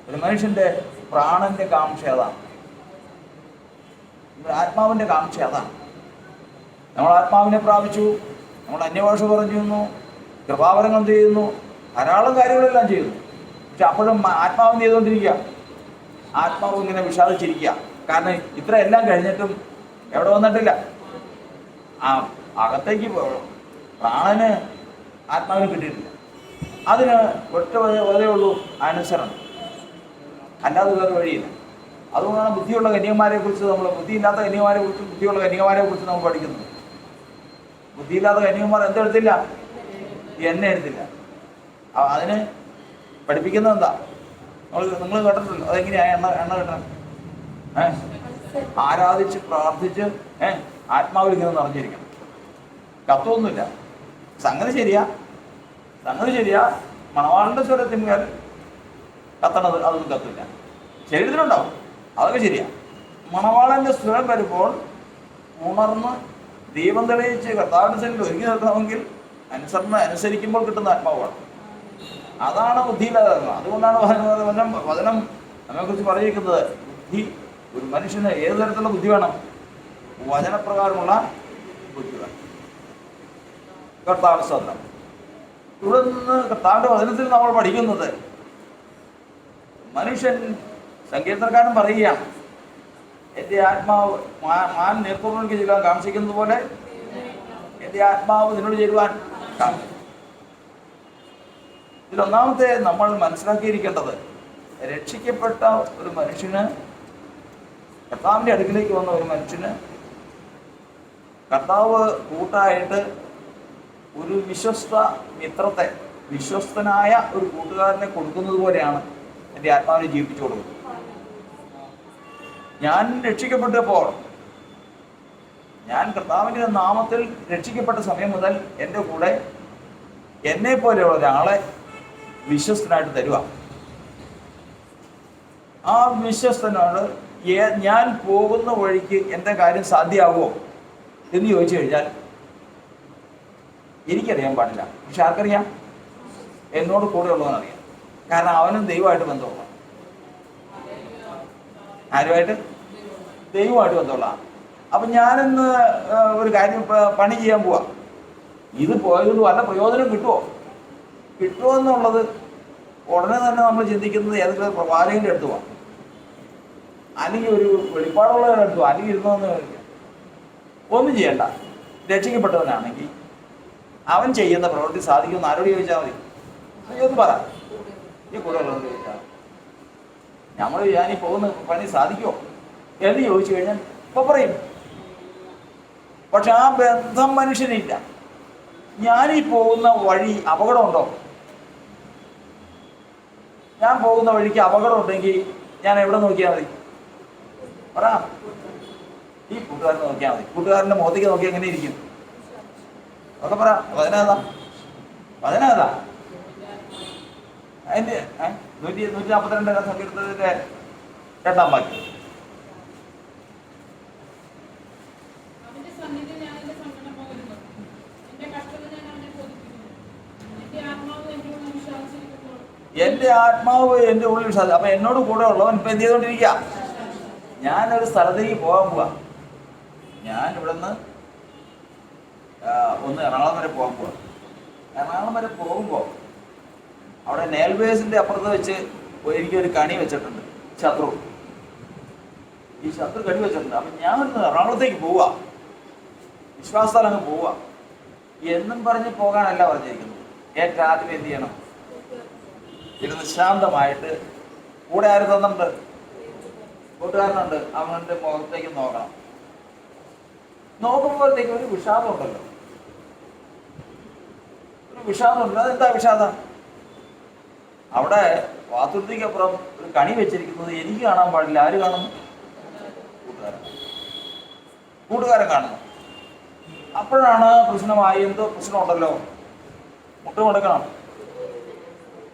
ഒരു മനുഷ്യൻ്റെ പ്രാണന്റെ കാംക്ഷ അതാണ്, ആത്മാവിൻ്റെ കാംക്ഷ അതാണ്. നമ്മൾ ആത്മാവിനെ പ്രാപിച്ചു, നമ്മൾ അന്യഭാഷ പറഞ്ഞു, കൃപാവരങ്ങൾ ചെയ്യുന്നു, ധാരാളം കാര്യങ്ങളെല്ലാം ചെയ്യുന്നു. പക്ഷെ അപ്പോഴും ആത്മാവ് ചെയ്തുകൊണ്ടിരിക്കുക, ആത്മാവ് ഇങ്ങനെ വിഷാദിച്ചിരിക്കുക. കാരണം ഇത്ര എല്ലാം കഴിഞ്ഞിട്ടും എവിടെ വന്നിട്ടില്ല. ആ അകത്തേക്ക് പ്രാണന് ആത്മാവിന് കിട്ടിയിട്ടില്ല. അതിന് ഒറ്റ വരേ ഉള്ളൂ, അനുസരണം, അല്ലാതെ വേറെ വഴിയില്ല. അതുകൊണ്ടാണ് ബുദ്ധിയുള്ള കന്യകമാരെ കുറിച്ച് നമ്മൾ, ബുദ്ധിയില്ലാത്ത കന്യകമാരെ കുറിച്ചും ബുദ്ധിയുള്ള കന്യകമാരെ കുറിച്ച് നമ്മൾ പഠിക്കുന്നത്. ബുദ്ധിയില്ലാത്ത കന്യകമാർ എന്തെടുത്തില്ല? എണ്ണ എടുത്തില്ല. അതിന് പഠിപ്പിക്കുന്നത് എന്താ? നിങ്ങൾ കേട്ടിട്ടുണ്ടല്ലോ, അതെങ്ങനെയാണ് എണ്ണ കിട്ടണം? ആരാധിച്ച് പ്രാർത്ഥിച്ച് ആത്മാവിൽ ഇങ്ങനെ നിറഞ്ഞിരിക്കണം. കത്തൊന്നുമില്ല. സംഗതി ശരിയാ, മണവാളന്റെ സ്വരത്തിന്മേൽ കത്തണത് അതൊന്നും കത്തില്ല. ശരീരത്തിലുണ്ടാവും, അതൊക്കെ ശരിയാ. മണവാളന്റെ സ്വരം വരുമ്പോൾ ഉണർന്ന് ദീപം തെളിയിച്ച് കർത്താവിന്റെ സന്നിധിയിൽ ഒരുങ്ങി നിൽക്കണമെങ്കിൽ അനുസരിക്കുമ്പോൾ കിട്ടുന്ന ആത്മാവാണ്. അതാണ് ബുദ്ധിയില്ലാതെ. അതുകൊണ്ടാണ് വചനം നമ്മെക്കുറിച്ച് പറഞ്ഞിരിക്കുന്നത്. ബുദ്ധി, ഒരു മനുഷ്യന് ഏത് തരത്തിലുള്ള ബുദ്ധി വേണം? വചനപ്രകാരമുള്ള ബുദ്ധി വേണം. കർത്താവിന്റെ സ്വന്തം ഇവിടെ നിന്ന് കർത്താവിന്റെ വചനത്തിൽ നമ്മൾ പഠിക്കുന്നത്, മനുഷ്യൻ, സങ്കീർത്തനക്കാരൻ പറയുകയാണ്, എൻ്റെ ആത്മാവ് മാൻ നീർത്തോടുകൾക്ക് ചെല്ലുവാൻ കാംക്ഷിക്കുന്നത് പോലെ എൻ്റെ ആത്മാവ് നിന്നോട് ചേരുവാൻ കാംക്ഷിക്കും. ഇതിലൊന്നാമത്തെ നമ്മൾ മനസ്സിലാക്കിയിരിക്കേണ്ടത്, രക്ഷിക്കപ്പെട്ട ഒരു മനുഷ്യന്, കർത്താവിൻ്റെ അടുക്കിലേക്ക് വന്ന ഒരു മനുഷ്യന് കർത്താവ് കൂട്ടായിട്ട് ഒരു വിശ്വസ്ത മിത്രത്തെ, വിശ്വസ്തനായ ഒരു കൂട്ടുകാരനെ കൊടുക്കുന്നത് പോലെയാണ് എൻ്റെ ആത്മാവിനെ ജീവിപ്പിച്ചു കൊടുക്കുന്നത്. ഞാൻ രക്ഷിക്കപ്പെട്ടപ്പോൾ, ഞാൻ കർത്താവിൻ്റെ നാമത്തിൽ രക്ഷിക്കപ്പെട്ട സമയം മുതൽ എൻ്റെ കൂടെ എന്നെ പോലെയുള്ള ഒരാളെ വിശ്വസ്തനായിട്ട് തരുക. ആ വിശ്വസ്തനോട് ഞാൻ പോകുന്ന വഴിക്ക് എൻ്റെ കാര്യം സാധ്യമാകുമോ എന്ന് ചോദിച്ചു കഴിഞ്ഞാൽ എനിക്കറിയാൻ പാടില്ല. പക്ഷെ ആർക്കറിയാം? എന്നോട് കൂടെ ഉള്ളവനറിയാം. കാരണം അവനും ദൈവമായിട്ട് ബന്ധമുള്ള, ആരുമായിട്ട്? ദൈവമായിട്ട് ബന്ധമുള്ള. അപ്പം ഞാനിന്ന് ഒരു കാര്യം പണി ചെയ്യാൻ പോവാ, ഇത് പോയതുകൊണ്ട് വല്ല പ്രയോജനം കിട്ടുമോ എന്നുള്ളത് ഉടനെ തന്നെ നമ്മൾ ചിന്തിക്കുന്നത് ഏതെങ്കിലും പ്രവാചകൻ്റെ അടുത്ത് പോവാം, അല്ലെങ്കിൽ ഒരു വെളിപ്പാടുള്ളവരുടെ അടുത്ത് പോവാം, അല്ലെങ്കിൽ ഇരുന്നോന്ന് കഴിക്കാം. ഒന്നും ചെയ്യണ്ട. രക്ഷിക്കപ്പെട്ടവനാണെങ്കിൽ അവൻ ചെയ്യുന്ന പ്രവൃത്തി സാധിക്കുമെന്ന് ആരോട് ചോദിച്ചാൽ മതി? ഒന്ന് പറ, ഈ കൂടെ ഉള്ളതെന്ന് ചോദിച്ചാൽ ഞാനീ പോകുന്ന പണി സാധിക്കുമോ എന്ന് ചോദിച്ചു കഴിഞ്ഞാൽ ഇപ്പൊ പറയും. പക്ഷെ ആ ബന്ധം മനുഷ്യനില്ല. ഞാനീ പോകുന്ന വഴി അപകടമുണ്ടോ? ഞാൻ പോകുന്ന വഴിക്ക് അപകടം ഉണ്ടെങ്കിൽ ഞാൻ എവിടെ നോക്കിയാൽ മതി? പറ. ഈ കൂട്ടുകാരനെ നോക്കിയാൽ മതി. കൂട്ടുകാരൻ്റെ മുഖത്തേക്ക് നോക്കി എങ്ങനെ ഇരിക്കും? അതൊക്കെ പറ. പതിനാതാ അതിൻ്റെ 142 സങ്കീർത്തനത്തിൻ്റെ 2-ാം വാക്യം. എൻ്റെ ആത്മാവ് എൻ്റെ ഉള്ളിൽ വിശ്വാസം. അപ്പൊ എന്നോട് കൂടെ ഉള്ളവൻ ഇപ്പൊ എന്ത് ചെയ്തോണ്ടിരിക്കുക? ഞാനൊരു സ്ഥലത്തേക്ക് പോകാൻ പോവാ. ഞാൻ ഇവിടെ നിന്ന് ഒന്ന് എറണാകുളം വരെ പോകാൻ പോവാ. എറണാകുളം വരെ പോകുമ്പോൾ അവിടെ നെയിൽവേസിന്റെ അപ്പുറത്ത് വെച്ച് എനിക്കൊരു കണി വെച്ചിട്ടുണ്ട്, ശത്രു. ഈ ശത്രു കണി വെച്ചിട്ടുണ്ട്. അപ്പൊ ഞാൻ എറണാകുളത്തേക്ക് പോവാ, വിശ്വാസത്താൽ അങ്ങ് പോവാ എന്നും പറഞ്ഞ് പോകാനല്ല പറഞ്ഞിരിക്കുന്നത്. ഏറ്റവും ആദ്യം എന്ത് ചെയ്യണം? ഇരുന്ന് ശാന്തമായിട്ട്, കൂടെ ആര് തന്നിട്ടുണ്ട്? കൂട്ടുകാരനുണ്ട്. അവൻ്റെ മുഖത്തേക്ക് നോക്കണം. നോക്കുമ്പോഴത്തേക്ക് ഒരു വിഷാദം ഉണ്ടല്ലോ, ഒരു വിഷാദമുണ്ട്. അതെന്താ വിഷാദം? അവിടെ വാതുർത്തിക്കപ്പുറം ഒരു കണി വെച്ചിരിക്കുന്നത് എനിക്ക് കാണാൻ പാടില്ല. ആര് കാണുന്നു? കൂട്ടുകാരൻ കാണുന്നു. അപ്പോഴാണ് പ്രശ്നമായി. എന്തോ പ്രശ്നമുണ്ടല്ലോ. മുട്ടുമടക്കണം.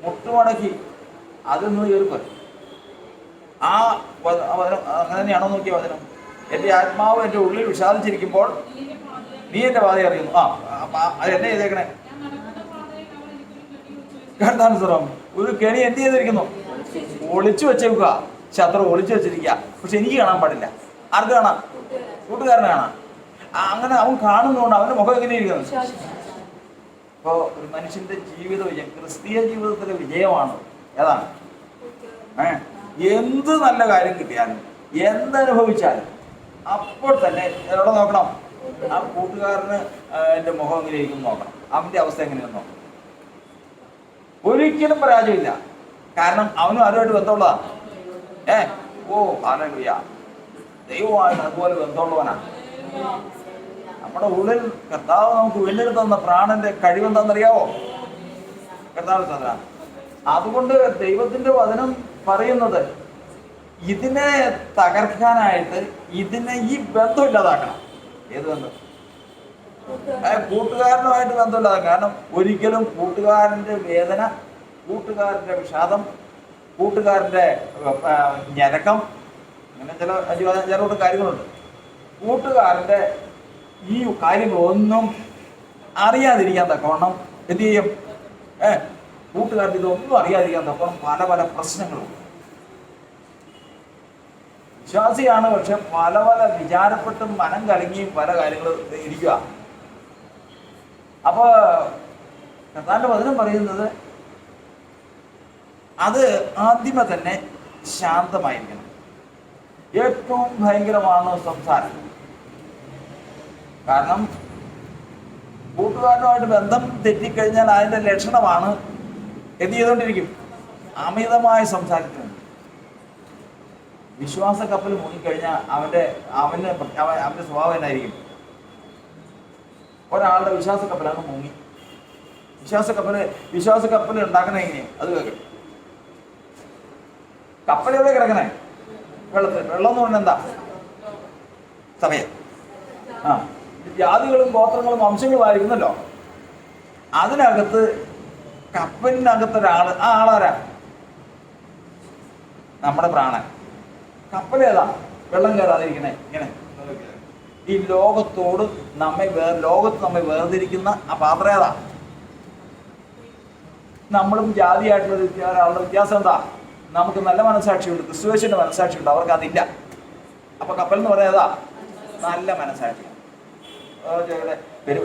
മുട്ടുമടക്കി അതിൽ നിന്ന് കയറിപ്പോ. ആ വചനം അങ്ങനെ തന്നെയാണോ നോക്കിയ വചനം? എൻ്റെ ആത്മാവ് എൻ്റെ ഉള്ളിൽ വിഷാദിച്ചിരിക്കുമ്പോൾ നീ എൻ്റെ പാത അറിയുന്നു. അത് എന്നെ ചെയ്തേക്കണേ. കർത്താനുസരം ഒരു കെണി എന്ത് ചെയ്തിരിക്കുന്നു? ഒളിച്ചു വെച്ചേക്കുക. ശത്രു ഒളിച്ചു വെച്ചിരിക്കുക. പക്ഷെ എനിക്ക് കാണാൻ പാടില്ല. ആർക്ക് കാണാം? കൂട്ടുകാരനെ കാണാം. അങ്ങനെ അവൻ കാണുന്നതുകൊണ്ട് അവൻ്റെ മുഖം എങ്ങനെയിരിക്കുന്നു? ഇപ്പോൾ ഒരു മനുഷ്യന്റെ ജീവിത വിജയം, ക്രിസ്തീയ ജീവിതത്തിലെ വിജയമാണ് ഏതാണ്? എന്ത് നല്ല കാര്യം കിട്ടിയാലും എന്തനുഭവിച്ചാലും അപ്പോൾ തന്നെ എവിടെ നോക്കണം? ആ കൂട്ടുകാരന് എൻ്റെ മുഖം എങ്ങനെ ഇരിക്കും നോക്കണം, അവൻ്റെ അവസ്ഥ എങ്ങനെയെന്ന് നോക്കണം. ഒരിക്കലും പരാജയമില്ല. കാരണം അവനും ആരുമായിട്ട് ബന്ധമുള്ളതാണ്. ഹല്ലേലൂയ, ദൈവമായിട്ട് അതുപോലെ ബന്ധമുള്ളവനാണ്. നമ്മുടെ ഉള്ളിൽ കർത്താവ് നമുക്ക് വീണ്ടെടുത്ത് തന്ന പ്രാണന്റെ കഴിവെന്താണെന്നറിയാവോ? കർത്താവ് തന്ന. അതുകൊണ്ട് ദൈവത്തിന്റെ വചനം പറയുന്നത് ഇതിനെ തകർക്കാനായിട്ട് ഇതിനെ ഈ ബന്ധം ഇല്ലാതാക്കണം. ഏത് ബന്ധം? കൂട്ടുകാരനുമായിട്ട് ബന്ധമില്ലാതാക്കണം. കാരണം ഒരിക്കലും കൂട്ടുകാരന്റെ വേദന, കൂട്ടുകാരന്റെ വിഷാദം, കൂട്ടുകാരന്റെ ഞരക്കം, അങ്ങനെ ചില കാര്യങ്ങളുണ്ട്. കൂട്ടുകാരന്റെ ഈ കാര്യങ്ങളൊന്നും അറിയാതിരിക്കാൻ തക്കവണ്ണം എന്ത് ചെയ്യും? കൂട്ടുകാരുടെ ഇതൊന്നും അറിയാതിരിക്കാൻ തക്കവണ്ണം പല പല പ്രശ്നങ്ങളും. വിശ്വാസിയാണ്, പക്ഷെ പല പല വിചാരപ്പെട്ടും മനം കലങ്ങിയും പല കാര്യങ്ങൾ ഇരിക്കുക. അപ്പൊ കർത്താവിന്റെ വചനം പറയുന്നത് അത് ആദ്യമേ തന്നെ ശാന്തമായിരിക്കണം. ഏറ്റവും ഭയങ്കരമാണ് സംസാരം. കാരണം കൂട്ടുകാരനുമായിട്ട് ബന്ധം തെറ്റിക്കഴിഞ്ഞാൽ അതിൻ്റെ ലക്ഷണമാണ് എന്ത് ചെയ്തുകൊണ്ടിരിക്കും? അമിതമായി സംസാരിക്കുന്നു. വിശ്വാസ കപ്പൽ മുങ്ങിക്കഴിഞ്ഞാൽ അവൻ്റെ സ്വഭാവം എന്നായിരിക്കും? ഒരാളുടെ വിശ്വാസ കപ്പലാണ് മുങ്ങി. വിശ്വാസ കപ്പൽ ഉണ്ടാക്കണേ എങ്ങനെയാണ്? അത് കേൾക്കട്ടെ. കപ്പൽ എവിടെ കിടക്കണേ? വെള്ളത്തിൽ. വെള്ളം എന്ന് പറഞ്ഞാൽ എന്താ? സമയം. ജാതികളും ഗോത്രങ്ങളും വംശങ്ങളും ആയിരിക്കുന്നല്ലോ. അതിനകത്ത് കപ്പലിനകത്തൊരാള്, ആ ആളാരാ? നമ്മുടെ പ്രാണൻ. കപ്പലേതാ? വെള്ളം കയറാതിരിക്കണേ. ഇങ്ങനെ ഈ ലോകത്തോട് ലോകത്ത് നമ്മെ വേർതിരിക്കുന്ന ആ പാത്രം ഏതാ? നമ്മളും ജാതിയായിട്ടുള്ള ഒരാളുടെ വ്യത്യാസം എന്താ? നമുക്ക് നല്ല മനസ്സാക്ഷിയുണ്ട്, ക്രിസ്തുവേശന്റെ മനസ്സാക്ഷിയുണ്ട്, അവർക്ക് അതില്ല. അപ്പൊ കപ്പൽ എന്ന് പറയുന്നതാ നല്ല മനസ്സാക്ഷി.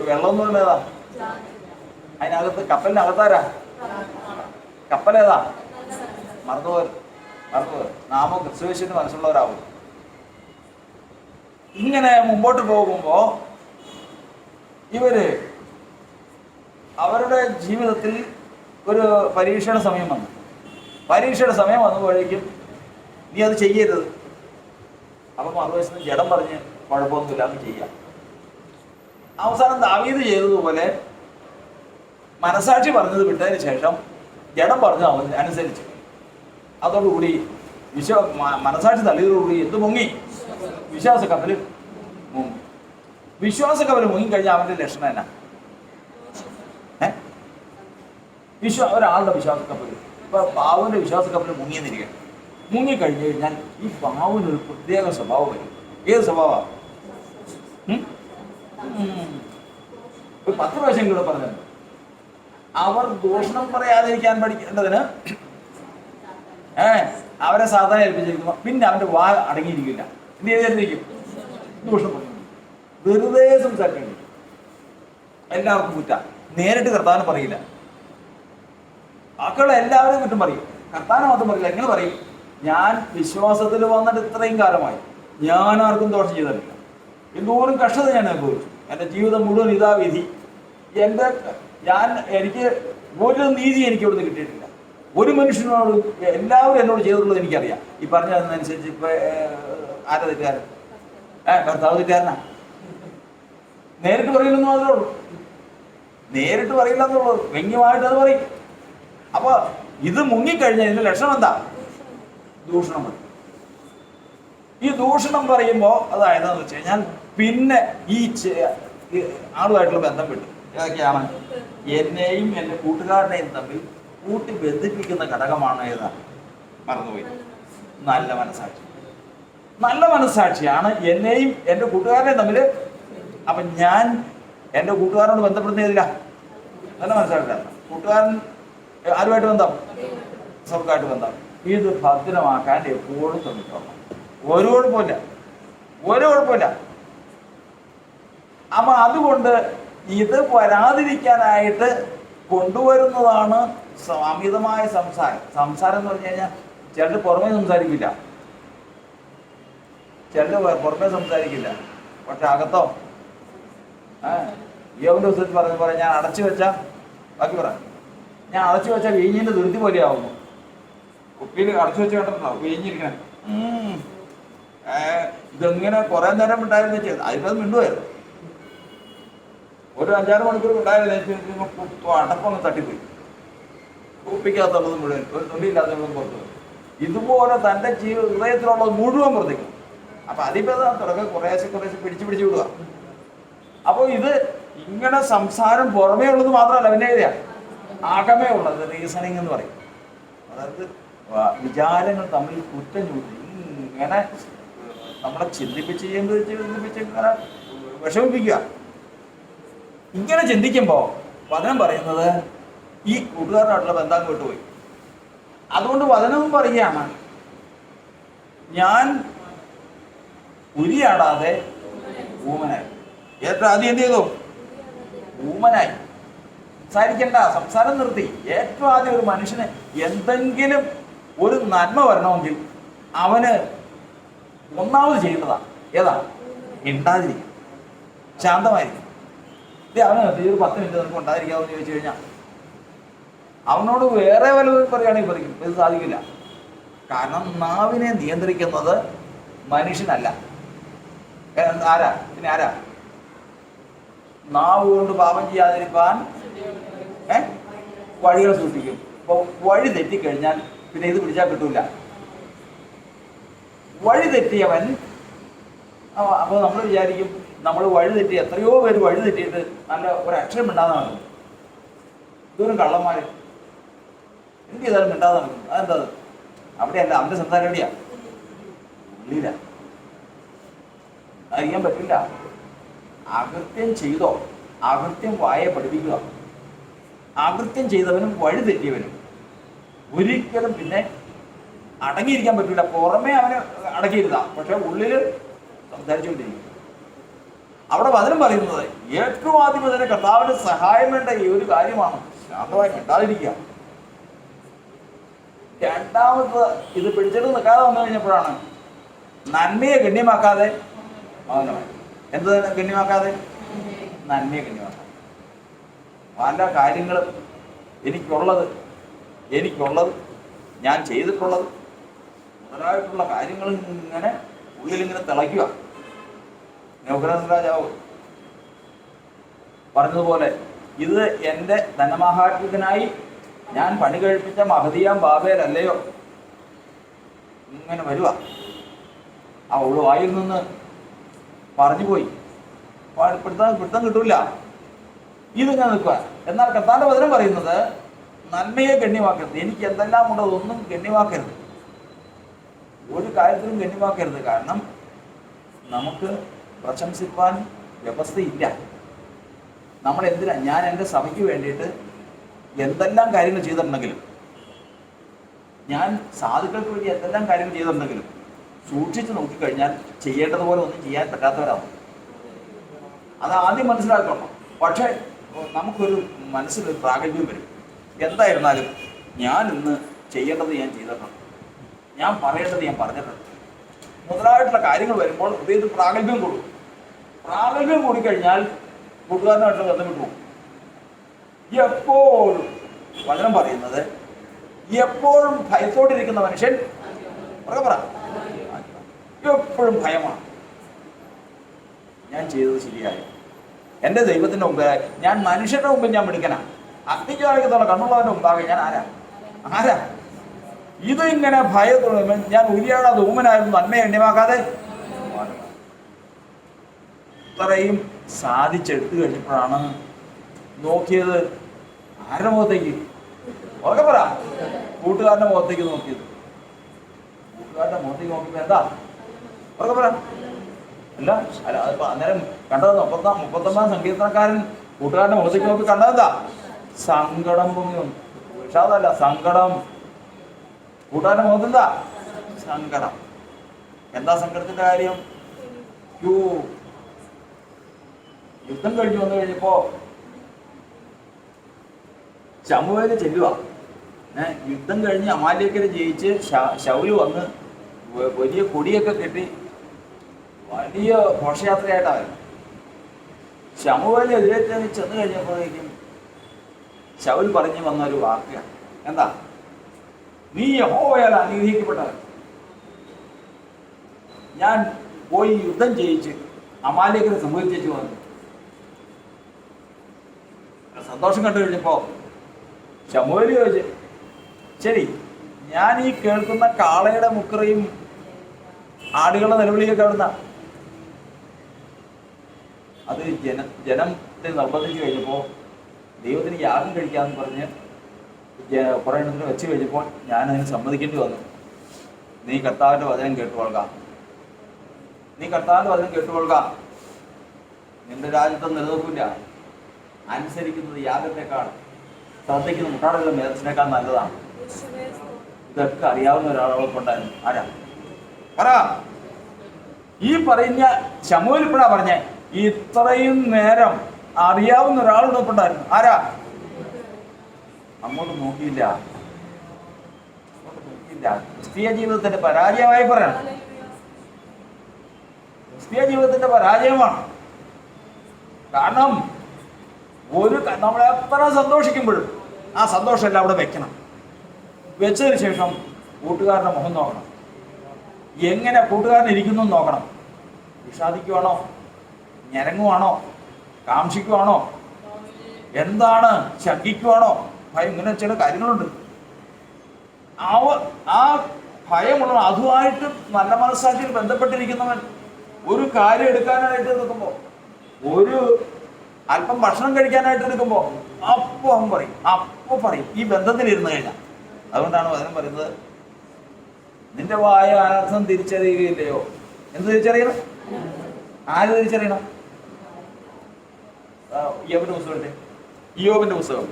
വെള്ളം എന്ന് പറയുന്നതാ? അതിനകത്ത് കപ്പലിനകത്താരാ? കപ്പലേതാ? മറന്നുപോര്. നാമോ ക്രിസ്തുവേശന്റെ മനസ്സുള്ളവരാവും. ഇങ്ങനെ മുമ്പോട്ട് പോകുമ്പോ ഇവര് അവരുടെ ജീവിതത്തിൽ ഒരു പരീക്ഷയുടെ സമയം വന്നു. പരീക്ഷയുടെ സമയം വന്നപ്പോഴേക്കും നീ അത് ചെയ്യരുത്. അപ്പം മറുവശത്ത് ജഡം പറഞ്ഞ് കുഴപ്പമൊന്നുമില്ല, അങ്ങ് ചെയ്യാം. അവസാനം ദാവീദ് ചെയ്തതുപോലെ മനസാക്ഷി പറഞ്ഞത് വിട്ടതിന് ശേഷം ജഡം പറഞ്ഞു അവൻ അനുസരിച്ചു. അതോടുകൂടി മനസാക്ഷി തള്ളിയതോടുകൂടി എന്ത് മുങ്ങി? വിശ്വാസ കപ്പൽ മുങ്ങി. വിശ്വാസ കപ്പൽ മുങ്ങിക്കഴിഞ്ഞാൽ അവന്റെ ലക്ഷണം എന്നാ? ഒരാളുടെ വിശ്വാസ കപ്പൽ, ഇപ്പൊ പാവന്റെ വിശ്വാസ കപ്പൽ മുങ്ങിയെന്നിരിക്കണം. മുങ്ങിക്കഴിഞ്ഞു കഴിഞ്ഞാൽ ഈ പാവനൊരു പ്രത്യേക സ്വഭാവം വരും. ഏത് സ്വഭാവമാണ്? ഒരു 10 പ്രാവശ്യം കൂടെ പറഞ്ഞത് അവർ ദൂഷണം പറയാതിരിക്കാൻ പഠിക്കേണ്ടതിന് അവരെ സാധാരണ ഏൽപ്പിച്ചിരിക്കുന്നു. പിന്നെ അവന്റെ വാ അടങ്ങിയിരിക്കില്ല. എന്ത് ചെയ്തിരിക്കും? ദൂഷണം പറയും. വെറുതെ സംസാരിക്കേണ്ടി. എല്ലാവർക്കും കുറ്റ. നേരിട്ട് കർത്താവിന് പറയില്ല. ബാക്കിയുള്ള എല്ലാവരും കുറ്റം പറയും, കർത്താവിനെ മാത്രം പറയില്ല. എങ്ങനെ പറയും? ഞാൻ വിശ്വാസത്തിൽ വന്നിട്ട് ഇത്രയും കാലമായി ഞാൻ ആർക്കും ദോഷം ചെയ്തിട്ടില്ല. എന്തോരം കഷ്ടത ഞാൻ അനുഭവിച്ചു. എൻ്റെ ജീവിതം മുഴുവൻ ഇതാ വിധി. എനിക്ക് ഒരു നീതി എനിക്ക് ഇവിടുന്ന് കിട്ടിയിട്ടില്ല. ഒരു മനുഷ്യനോട് എല്ലാവരും എന്നോട് ചെയ്തിട്ടുള്ളത് എനിക്കറിയാം. ഈ പറഞ്ഞതനുസരിച്ച് ഇപ്പൊ ആരാ തെറ്റുകാരൻ? കർത്താവ് തെറ്റുകാരനാ. നേരിട്ട് പറയില്ലെന്ന് മാത്രമേ ഉള്ളൂ. നേരിട്ട് പറയില്ല എന്നുള്ളൂ, വ്യംഗ്യമായിട്ട് അത് പറയും. അപ്പൊ ഇത് മുങ്ങിക്കഴിഞ്ഞാൽ ഇതിന്റെ ലക്ഷണം എന്താ? ദൂഷണം പറയും. ഈ ദൂഷണം പറയുമ്പോൾ അതായതെന്ന് വെച്ച് കഴിഞ്ഞാൽ പിന്നെ ഈ ആളുമായിട്ടുള്ള ബന്ധം വിട്ടു. ഏതൊക്കെയാണ്? എന്നെയും എൻ്റെ കൂട്ടുകാരനെയും തമ്മിൽ കൂട്ടി ബന്ധിപ്പിക്കുന്ന ഘടകമാണ് ഏതാ? മറന്നുപോയി. നല്ല മനസ്സാക്ഷി. നല്ല മനസ്സാക്ഷിയാണ് എന്നെയും എൻ്റെ കൂട്ടുകാരനെയും തമ്മിൽ. അപ്പൊ ഞാൻ എൻ്റെ കൂട്ടുകാരനോട് ബന്ധപ്പെടുന്നതില്ല. നല്ല മനസ്സാക്ഷിയാണ്. കൂട്ടുകാരൻ ആരുമായിട്ട് ബന്ധം? സ്വർഗമായിട്ട് ബന്ധം. ഇത് ഭദ്രമാക്കാൻ എപ്പോഴും ശ്രമിക്കണം. ഒരു കുഴപ്പമില്ല. അപ്പൊ അതുകൊണ്ട് ഇത് വരാതിരിക്കാനായിട്ട് കൊണ്ടുവരുന്നതാണ് അമിതമായ സംസാരം. സംസാരം എന്ന് പറഞ്ഞു കഴിഞ്ഞാൽ ചിലർ പുറമേ സംസാരിക്കില്ല, ചിലർ പുറമേ സംസാരിക്കില്ല, പക്ഷെ അകത്തോ യോബിന്റെ പുസ്തകത്തിൽ പറഞ്ഞ പോലെ ഞാൻ അടച്ചു വെച്ച ബാക്കി പറ ഞാൻ അടച്ചു വെച്ച വീഞ്ഞിന്റെ ധൃതി പോലെയാവുന്നു. കുപ്പിയിൽ അടച്ചു വെച്ച് കണ്ടിട്ടുണ്ടാവും വീഞ്ഞിരിക്കണം. ഇതെങ്ങനെ കുറെ നേരം ഉണ്ടായിരുന്നു വെച്ചാൽ അതിനത് മിണ്ടുമായിരുന്നു. ഒരു 5-6 മണിക്കൂർ ഉണ്ടായിരുന്നു, അടപ്പങ്ങ് തട്ടിപ്പോയി. കുപ്പിക്കകത്തുള്ളത് മുഴുവൻ, ഒരു തുള്ളിയില്ലാത്തതും പുറത്തു. ഇതുപോലെ തൻ്റെ ഹൃദയത്തിലുള്ളത് മുഴുവൻ പുറത്തേക്കും. അപ്പൊ അതിപ്പോ തുടക്കം കുറേശ്ശെ പിടിച്ചു വിടുക. അപ്പോൾ ഇത് ഇങ്ങനെ സംസാരം പുറമേ ഉള്ളത് മാത്രമല്ല, പിന്നെ എഴുതിയാ അകമേ ഉള്ളത് റീസണിങ് എന്ന് പറയും. അതായത് വിചാരങ്ങൾ തമ്മിൽ കുറ്റം ചൂട്ടി ഇങ്ങനെ നമ്മളെ ചിന്തിപ്പിച്ച് ഇങ്ങനെ വിഷമിപ്പിക്കുക. ഇങ്ങനെ ചിന്തിക്കുമ്പോൾ വചനം പറയുന്നത് ഈ കൂട്ടുകാരനായിട്ടുള്ള ബന്ധം വിട്ടുപോയി. അതുകൊണ്ട് വചനവും പറയുകയാണ്, ഞാൻ ഉരിയാടാതെ ഊമനായി. ഏറ്റവും ആദ്യം എന്ത് ചെയ്തു? ഊമനായി. സംസാരിക്കണ്ട, സംസാരം നിർത്തി. ഏറ്റവും ആദ്യം ഒരു മനുഷ്യന് എന്തെങ്കിലും ഒരു നന്മ വരണമെങ്കിൽ അവന് ഒന്നാമത് ചെയ്യേണ്ടതാണ് ഏതാ? മിണ്ടാതിരിക്കും, ശാന്തമായിരിക്കും. അവന് ഒരു 10 മിനിറ്റ് നമുക്ക് ഉണ്ടായിരിക്കാമെന്ന് ചോദിച്ചു കഴിഞ്ഞാൽ അവനോട് വേറെ വല്ലതും പറയുകയാണെങ്കിൽ പറയും, ഇത് സാധിക്കില്ല. കാരണം നാവിനെ നിയന്ത്രിക്കുന്നത് മനുഷ്യനല്ല. ആരാ? പിന്നെ ആരാ? നാവ് കൊണ്ട് പാപം ചെയ്യാതിരിക്കാൻ വഴികൾ സൂക്ഷിക്കും. അപ്പോൾ വഴി തെറ്റിക്കഴിഞ്ഞാൽ പിന്നെ ഇത് പിടിച്ചാൽ കിട്ടൂല. വഴി തെറ്റിയവൻ, അപ്പോൾ നമ്മൾ വിചാരിക്കും നമ്മൾ വഴി തെറ്റി, എത്രയോ പേര് വഴി തെറ്റിയിട്ട് നല്ല ഒരു അക്ഷരം മിണ്ടാതെ നടക്കും. ഇതൊരു കള്ളന്മാര് എന്ത് ചെയ്താലും മിണ്ടാതെ നടക്കും. അതെന്താ? അവിടെയല്ല, അവൻ്റെ സംസാരം എവിടെയാ? ഉള്ളില. അറിയാൻ പറ്റില്ല. അകൃത്യം ചെയ്തോ, അകൃത്യം വായെ പഠിപ്പിക്കുക. അകൃത്യം ചെയ്തവനും വഴി തെറ്റിയവനും ഒരിക്കലും പിന്നെ അടങ്ങിയിരിക്കാൻ പറ്റില്ല. പുറമേ അവന് അടങ്ങിയിരുത്താം, പക്ഷെ ഉള്ളിൽ സംസാരിച്ചുകൊണ്ടിരിക്കും. അവിടെ വചനം പറയുന്നത് ഏറ്റവും ആദ്യം തന്നെ കർത്താവിന്റെ സഹായം വേണ്ട ഈ ഒരു കാര്യമാണ് ശാന്തമായി കിട്ടാതിരിക്കുക. രണ്ടാമത് ഇത് പിടിച്ചിട്ട് നിൽക്കാതെ വന്നു കഴിഞ്ഞപ്പോഴാണ് നന്മയെ ഗണ്യമാക്കാതെ മൗനമായി. എന്ത് ഗണ്യമാക്കാതെ? നന്മയെ ഗണ്യമാക്കാതെ. പല കാര്യങ്ങളും എനിക്കുള്ളത് ഞാൻ ചെയ്തിട്ടുള്ളത് മുതലായിട്ടുള്ള കാര്യങ്ങൾ ഇങ്ങനെ ഉള്ളിലിങ്ങനെ തിളയ്ക്കുക. നെബൂഖദ്നേസർ രാജാവ് പറഞ്ഞതുപോലെ ഇത് എൻ്റെ ധനമാഹാത്മ്യത്തിനായി ഞാൻ പണി കഴിപ്പിച്ച മഹദിയാം ബാബേലല്ലയോ? ഇങ്ങനെ വരുക. ആ വായിൽ നിന്ന് പറഞ്ഞു പോയി, പിടുത്തം കിട്ടൂല. ഇതിങ്ങനെ നിൽക്കുക. എന്നാൽ കർത്താവിന്റെ വചനം പറയുന്നത് നന്മയെ ഗണ്യമാക്കരുത്. എനിക്ക് എന്തെല്ലാം ഉണ്ടോ അതൊന്നും ഗണ്യമാക്കരുത്, ഒരു കാര്യത്തിലും ഗണ്യമാക്കരുത്. കാരണം നമുക്ക് പ്രശംസിപ്പാൻ വ്യവസ്ഥയില്ല. നമ്മൾ എന്തിനാ? ഞാൻ എൻ്റെ സഭയ്ക്ക് വേണ്ടിയിട്ട് എന്തെല്ലാം കാര്യങ്ങൾ ചെയ്തിട്ടുണ്ടെങ്കിലും, ഞാൻ സാധുക്കൾക്ക് വേണ്ടി എന്തെല്ലാം കാര്യങ്ങൾ ചെയ്തിട്ടുണ്ടെങ്കിലും സൂക്ഷിച്ച് നോക്കിക്കഴിഞ്ഞാൽ ചെയ്യേണ്ടതുപോലെ ഒന്നും ചെയ്യാൻ പറ്റാത്തവരാണ്. അത് ആദ്യം മനസ്സിലാക്കണം. പക്ഷേ നമുക്കൊരു മനസ്സിലൊരു പ്രാഗൽഭ്യം വരും. എന്തായിരുന്നാലും ഞാൻ ഇന്ന് ചെയ്യേണ്ടത് ഞാൻ ചെയ്തിട്ടുണ്ട്, ഞാൻ പറയേണ്ടത് ഞാൻ പറഞ്ഞിട്ടുണ്ട് മുതലായിട്ടുള്ള കാര്യങ്ങൾ വരുമ്പോൾ ഹൃദയത്തിൽ പ്രാഗൽഭ്യം കൊടുക്കും. പ്രാഗൽഭ്യം കൂടിക്കഴിഞ്ഞാൽ കൂട്ടുകാരനായിട്ടുള്ള ബന്ധം വിട്ടുപോകും. എപ്പോഴും വചനം പറയുന്നത് എപ്പോഴും ഭയത്തോടിരിക്കുന്ന മനുഷ്യൻ പറ എപ്പോഴും ഭയമാണ്. ഞാൻ ചെയ്തത് ശരിയായി, എൻ്റെ ദൈവത്തിൻ്റെ മുമ്പിലായി, ഞാൻ മനുഷ്യരുടെ മുമ്പിൽ ഞാൻ മിടുക്കനാണ്, അഗ്നിജ്വാലയ്ക്കത്തോളം കണ്ണുള്ളവൻ്റെ മുമ്പാകെ ഞാൻ ആരാ? ഇത് ഇങ്ങനെ ഭയത്തോടെ ഞാൻ ഉരിയാടാതെ ഊമനായിരുന്നു നന്മയെ എണ്ണിമാക്കാതെ ഇത്രയും സാധിച്ചെടുത്തു കഴിഞ്ഞപ്പോഴാണ് നോക്കിയത് ആരുടെ മുഖത്തേക്ക്? ഉറക്കെ പറ. കൂട്ടുകാരൻ്റെ മുഖത്തേക്ക് നോക്കിയത്. കൂട്ടുകാരൻ്റെ മുഖത്തേക്ക് നോക്കിയപ്പോൾ എന്താ? ഉറക്കെ പറ. അല്ല അതിപ്പോ അന്നേരം കണ്ടത് 39 സങ്കീർത്തനക്കാരൻ കൂട്ടുകാരൻ്റെ മുഖത്തേക്ക് നോക്കി കണ്ടതെന്താ? സങ്കടം പൊങ്ങി വന്നു. വിഷാദമല്ല, സങ്കടം. കൂട്ടുകാരൻ്റെ മുഖത്തെന്താ? സങ്കടം. എന്താ സങ്കടത്തിന്റെ കാര്യം?
യുദ്ധം കഴിഞ്ഞ് വന്നു കഴിഞ്ഞപ്പോ ശമൂവേല് ചെല്ലുക. യുദ്ധം കഴിഞ്ഞ് അമാലേക്കരെ ജയിച്ച് ശൗല് വന്ന് വലിയ കൊടിയൊക്കെ കെട്ടി വലിയ ഘോഷയാത്രയായിട്ടാണ്. ശമൂവേല് എതിരേറ്റ് ചെന്ന് കഴിഞ്ഞപ്പോഴേക്കും ശൗൽ പറഞ്ഞു വന്ന ഒരു വാക്കാണ്. എന്താ? നീ യഹോവയാൽ അനുഗ്രഹിക്കപ്പെട്ടവൻ. ഞാൻ പോയി യുദ്ധം ചെയ്യിച്ച് അമാലേക്കരെ സംഭവിച്ചു വന്നു. സന്തോഷം കണ്ടു കഴിഞ്ഞപ്പോ ശമൂവേല് ചോദിച്ചു, ശരി, ഞാൻ ഈ കേൾക്കുന്ന കാളയുടെ മുക്കറയും ആടുകളുടെ നിലവിളിയൊക്കെ എവിടുന്ന? അത് ജനത്തെ നിർബന്ധിച്ചു കഴിഞ്ഞപ്പോൾ ദൈവത്തിന് യാഗം കഴിക്കാമെന്ന് പറഞ്ഞ് കുറേ എണ്ണത്തിന് വെച്ച് കഴിഞ്ഞപ്പോൾ ഞാനതിന് സമ്മതിക്കേണ്ടി വന്നു. നീ കർത്താവിൻ്റെ വചനം കേട്ടുകൊള്ളുക, നീ കർത്താവിൻ്റെ വചനം കേട്ടുകൊള്ളുക, നിന്റെ രാജ്യത്വം നിലനിൽക്കില്ല. അനുസരിക്കുന്നത് യാഗത്തെക്കാൾ ശ്രദ്ധിക്കുന്ന മുട്ടാടുകളുടെ മേധസ്സിനേക്കാൾ നല്ലതാണ്. ഇതൊക്കെ അറിയാവുന്ന ഒരാളോടൊപ്പമുണ്ടായിരുന്നു. ആരാ പറ? ഈ പറയുന്ന ശമൂവേൽ ഇപ്പോഴാ പറഞ്ഞേ, ഇത്രയും നേരം അറിയാവുന്ന ഒരാളോടൊപ്പമുണ്ടായിരുന്നു. ആരാ? അങ്ങോട്ട് നോക്കിയില്ല. ക്രിസ്തീയ ജീവിതത്തിന്റെ പരാജയമായി പറയണം. ക്രിസ്തീയ ജീവിതത്തിന്റെ പരാജയമാണ്. കാരണം നമ്മൾ എത്ര സന്തോഷിക്കുമ്പോഴും ആ സന്തോഷമെല്ലാം അവിടെ വെക്കണം. വെച്ചതിന് ശേഷം കൂട്ടുകാരൻ്റെ മുഖം നോക്കണം. എങ്ങനെ കൂട്ടുകാരൻ ഇരിക്കുന്നു നോക്കണം. വിഷാദിക്കുവാണോ, ഞരങ്ങുവാണോ, കാംക്ഷിക്കുവാണോ, എന്താണ്, ശങ്കിക്കുവാണോ, ഭയം, ഇങ്ങനെ ചില കാര്യങ്ങളുണ്ട്. ആ ഭയമുള്ള അതുമായിട്ട് നല്ല മനസ്സാക്ഷിയിൽ ബന്ധപ്പെട്ടിരിക്കുന്നവൻ ഒരു കാര്യം എടുക്കാനായിട്ട് നിൽക്കുമ്പോൾ, ഒരു അല്പം ഭക്ഷണം കഴിക്കാനായിട്ട് നിൽക്കുമ്പോൾ അപ്പോൾ അവൻ പറയും ഈ ബന്ധത്തിലിരുന്ന് കഴിഞ്ഞാൽ. അതുകൊണ്ടാണ് വചനം പറയുന്നത്, നിന്റെ വായ അനർത്ഥം തിരിച്ചറിയുകയില്ലയോ? എന്ത് തിരിച്ചറിയണം? ആര് തിരിച്ചറിയണം? ഇയ്യോബിന്റെ പുസ്തകത്തെ, ഇയ്യോബിന്റെ പുസ്തകം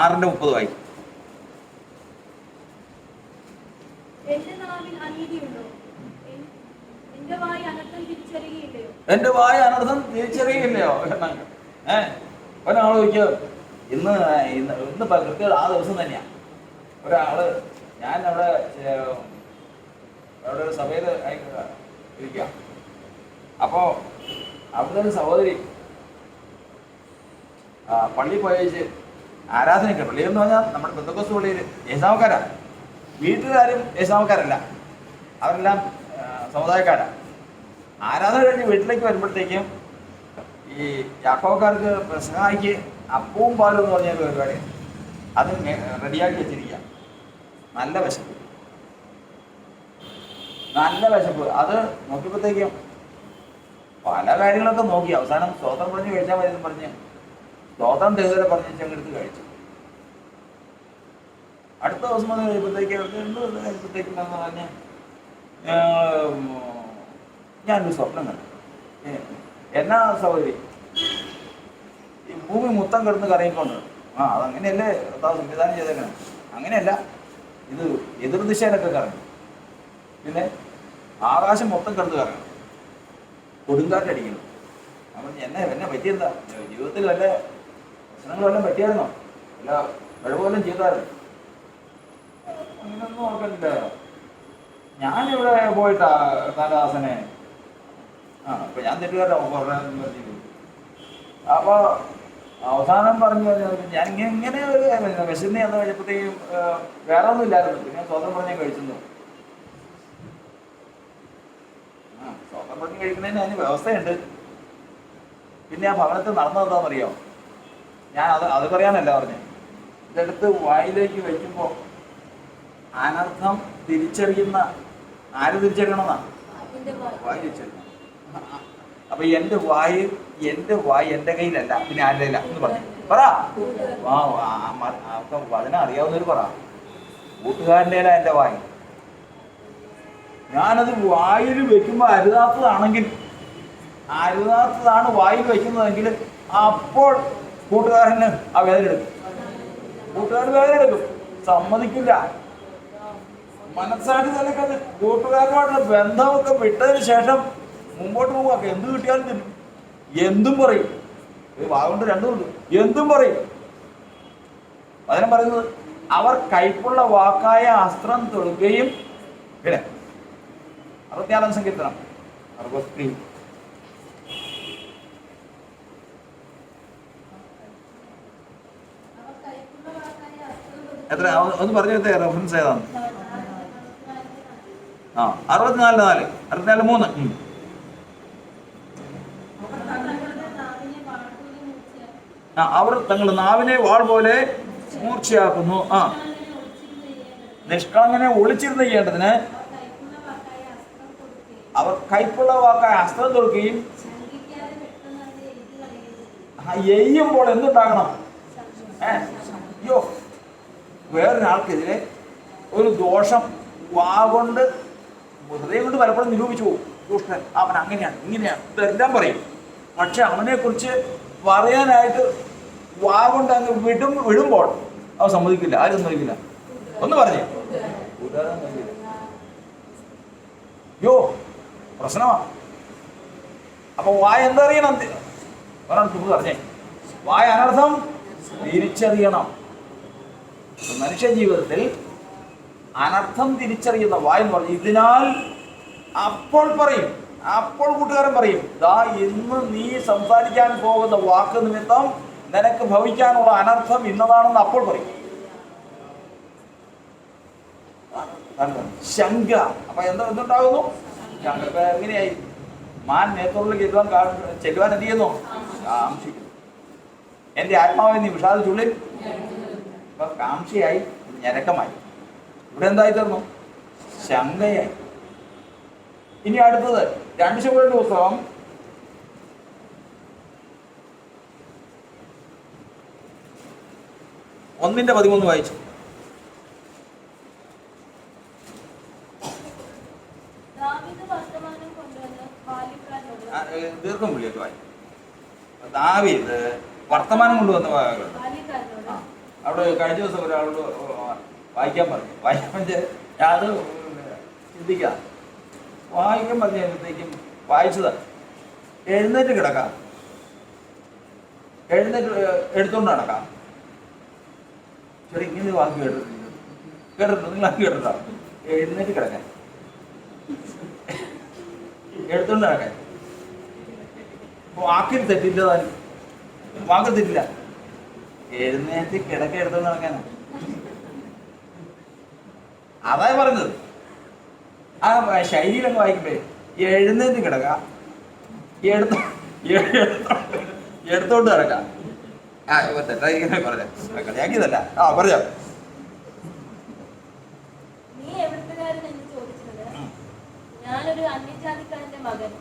6:30 വായിക്കും.
എന്റെ നാവിൽ അനീതിയുണ്ടോ? എന്റെ വായ അനർത്ഥം തിരിച്ചറിയുകയില്ലയോ?
എന്റെ വായ അനർത്ഥം തിരിച്ചറിയില്ലയോ? ഒരാൾ ചോദിക്കുക, ഇന്ന് കൃത്യം ആ ദിവസം തന്നെയാണ് ഒരാള്, ഞാൻ അവിടെ ഒരു സഭയിൽ ഇരിക്കുക. അപ്പോൾ അവിടുത്തെ ഒരു സഹോദരി പള്ളി പോയച്ച് ആരാധനയ്ക്ക്, പള്ളി എന്ന് പറഞ്ഞാൽ നമ്മുടെ പെന്തക്കോസ്ത് പള്ളിയിൽ യേശാവക്കാരാണ്. വീട്ടുകാരും യേശാവക്കാരല്ല, അവരെല്ലാം സമുദായക്കാരാണ്. ആരാധന കഴിഞ്ഞ് വീട്ടിലേക്ക് വരുമ്പോഴത്തേക്കും ഈ യാക്കോവക്കാർക്ക് പെസഹായ്ക്ക് അപ്പവും പാലും എന്ന് പറഞ്ഞ പരിപാടി അത് റെഡിയാക്കി വെച്ചിരിക്കുക. നല്ല വിശപ്പ്, അത് നോക്കിയപ്പോഴത്തേക്കും പല കാര്യങ്ങളൊക്കെ നോക്കി അവസാനം സ്തോത്രം പറഞ്ഞ് കഴിച്ചാൽ മതി എന്ന് പറഞ്ഞ് സ്തോത്രം ദൈവരെ പറഞ്ഞ് ചെങ്ങെടുത്ത് കഴിച്ചു. അടുത്ത ദിവസം വന്ന് കഴിയുമ്പോഴത്തേക്കും എന്ന് പറഞ്ഞ് ഞാനൊരു സ്വപ്നം കണ്ടു. എന്നാ സൗകര്യം, ഈ ഭൂമി മൊത്തം കിടന്ന് കറങ്ങിക്കൊണ്ട്, അതങ്ങനെയല്ലേ സംവിധാനം ചെയ്തേക്കണം. അങ്ങനെയല്ല, ഇത് എതിർദിശയിലൊക്കെ കറങ്ങി. പിന്നെ ആകാശം മൊത്തം കിടന്ന് കറങ്ങണം, കൊടുങ്കാറ്റടിക്കണം. അപ്പം എന്നെ പറ്റിയെന്താ, ജീവിതത്തിൽ വല്ല പ്രശ്നങ്ങൾ വല്ലതും പറ്റിയായിരുന്നോ, അല്ല കഴിവുപോലും ചെയ്തായിരുന്നു? അങ്ങനെയൊന്നും നോക്കലില്ല. ഞാനിവിടെ പോയിട്ടാ കാലദാസനെ ഇപ്പൊ ഞാൻ തെറ്റുകാരൻ. അപ്പൊ അവസാനം പറഞ്ഞു ഞാൻ ഇങ്ങനെ ഒരു വിശന്ന് എന്ന് കഴിഞ്ഞപ്പോഴത്തേക്കും വേറെ ഒന്നും ഇല്ലായിരുന്നു. പിന്നെ സ്വതം പറഞ്ഞ് കഴിച്ചു. സ്വതം പറഞ്ഞ് കഴിക്കുന്നതിന് അതിന് വ്യവസ്ഥയുണ്ട്. പിന്നെ ആ ഭവനത്തിൽ നടന്നതെന്താണെന്നറിയോ? ഞാൻ അത് പറയാനല്ല പറഞ്ഞത്. ഇതെടുത്ത് വായിലേക്ക് വയ്ക്കുമ്പോൾ അനർത്ഥം തിരിച്ചറിയുന്ന ആര് തിരിച്ചറിയണമെന്നാ? വായ് തിരിച്ചറിയണം. അപ്പൊ എന്റെ വായ് എന്റെ കയ്യിലല്ല, പിന്നെ ആരുടെ ഇല്ല എന്ന് പറഞ്ഞു. പറ, വചനം അറിയാവുന്നവര് പറ. കൂട്ടുകാരൻ്റെ എന്റെ വായ്. ഞാനത് വായിൽ വെക്കുമ്പോൾ അരുതാത്തതാണ് വായിൽ വെക്കുന്നതെങ്കിൽ അപ്പോൾ കൂട്ടുകാരന് ആ വേദന എടുക്കും. കൂട്ടുകാരൻ വേദന എടുക്കും, സമ്മതിക്കില്ല. മനസ്സാക്ഷി നിലക്കത് കൂട്ടുകാരുമായിട്ടുള്ള ബന്ധമൊക്കെ വിട്ടതിന് ശേഷം മുമ്പോട്ട് പോവുക. എന്ത് കിട്ടിയാലും തിന്നും, എന്തും പറയും. വാഗുണ്ട് രണ്ടുമുണ്ട്, എന്തും പറയും. അതിനെ പറയുന്നത് അവർ കൈപ്പുള്ള വാക്കായ അസ്ത്രം തൊടുകയും. പിന്നെ 64 സങ്കീർത്തനം 60 എത്ര ഒന്ന് പറഞ്ഞു റെഫറൻസ് ഏതാണ്? 64:4 64:3. അവർ തങ്ങളുടെ നാവിനെ വാൾ പോലെ മൂർച്ചയാക്കുന്നു. നിഷ്കളങ്കനെ ഒളിച്ചിരുന്ന് ചെയ്യേണ്ടതിന് അവർ കൈപ്പുള്ള വാക്കായ അസ്ത്രം തൊടുക്കുകയും. എയ്യുമ്പോൾ എന്തുണ്ടാകണം? അയ്യോ, വേറൊരാൾക്കെതിരെ ഒരു ദോഷം വാഗൊണ്ട് ഹൃദയം കൊണ്ട് പലപ്പോഴും നിരൂപിച്ചു പോകും. ദുഷ്ടൻ, അവൻ അങ്ങനെയാണ് ഇങ്ങനെയാണ് ഇതെല്ലാം പറയും. പക്ഷെ അവനെക്കുറിച്ച് പറയാനായിട്ട് വാഗൊണ്ട് അങ്ങ് വിടുമ്പോൾ അവൻ സമ്മതിക്കില്ല. ആരും സമ്മതിക്കില്ല. ഒന്ന് പറഞ്ഞേ, യോ പ്രശ്നമാ. അപ്പൊ വായ എന്തറിയണം? പറഞ്ഞേ, വായ അനർത്ഥം തിരിച്ചറിയണം. മനുഷ്യ ജീവിതത്തിൽ അനർത്ഥം തിരിച്ചറിയുന്ന വായ എന്ന് പറഞ്ഞു. ഇതിനാൽ അപ്പോൾ പറയും, അപ്പോൾ കൂട്ടുകാരൻ പറയും, ദാ ഇന്ന് നീ സംസാരിക്കാൻ പോകുന്ന വാക്ക് നിമിത്തം നിനക്ക് ഭവിക്കാനുള്ള അനർത്ഥം ഇന്നതാണെന്ന് അപ്പോൾ പറയും. ശങ്ക. അപ്പൊ എന്തുണ്ടാകുന്നു? ശങ്ക. എങ്ങനെയായി? മാൻ നേത്തോളിൽ ചെല്ലുവാൻ എന്ത് ചെയ്യുന്നു? കാംക്ഷിക്കുന്നു. എന്റെ ആത്മാവിനെ നീ വിഷാദിച്ചുള്ളിൽ. അപ്പൊ കാംക്ഷയായി, ഞരക്കമായി. ഇവിടെ എന്തായി തീർന്നു? ശങ്കയായി. ഇനി അടുത്തത് 2 ശമൂവേലിന്റെ പുസ്തകം 1:13 വായിച്ചു. ദീർഘം പുള്ളിയൊക്കെ വായിക്കും. ദാവീദ് വർത്തമാനം കൊണ്ടുവന്ന അവിടെ കഴിഞ്ഞ ദിവസം ഒരാളോട് വായിക്കാൻ പറഞ്ഞു. അത് ചിന്തിക്കാം. വായിക്കാൻ പറഞ്ഞപ്പോഴത്തേക്കും വായിച്ചത് എഴുന്നേറ്റ് കിടക്കാം, എഴുന്നേറ്റ് എടുത്തോണ്ട് നടക്കാം. ശരി, ഇങ്ങനെ വാക്ക് കേട്ടിട്ടുണ്ട്. നിങ്ങൾ ആക്കി കേട്ടിട്ടോ? എഴുന്നേറ്റ് കിടക്കാൻ, എടുത്തോണ്ട് നടക്കാൻ. വാക്കിൽ തെറ്റില്ല, താനും വാക്കിൽ തെറ്റില്ല. എഴുന്നേറ്റ് കിടക്ക എടുത്തോണ്ട് നടക്കാനാ. അതായത് പറഞ്ഞത്. ആ ശൈലിയിലൊക്കെ വായിക്കുമ്പേ എഴുന്നേറ്റ് കിടക്ക, എടുത്തോണ്ട് നടക്കാം. തെറ്റായിരിക്കും പറഞ്ഞ കളിയാക്കിയതല്ല. പറഞ്ഞോ.
ഞാനൊരു അന്യജാതിക്കാരന്റെ മകൻ,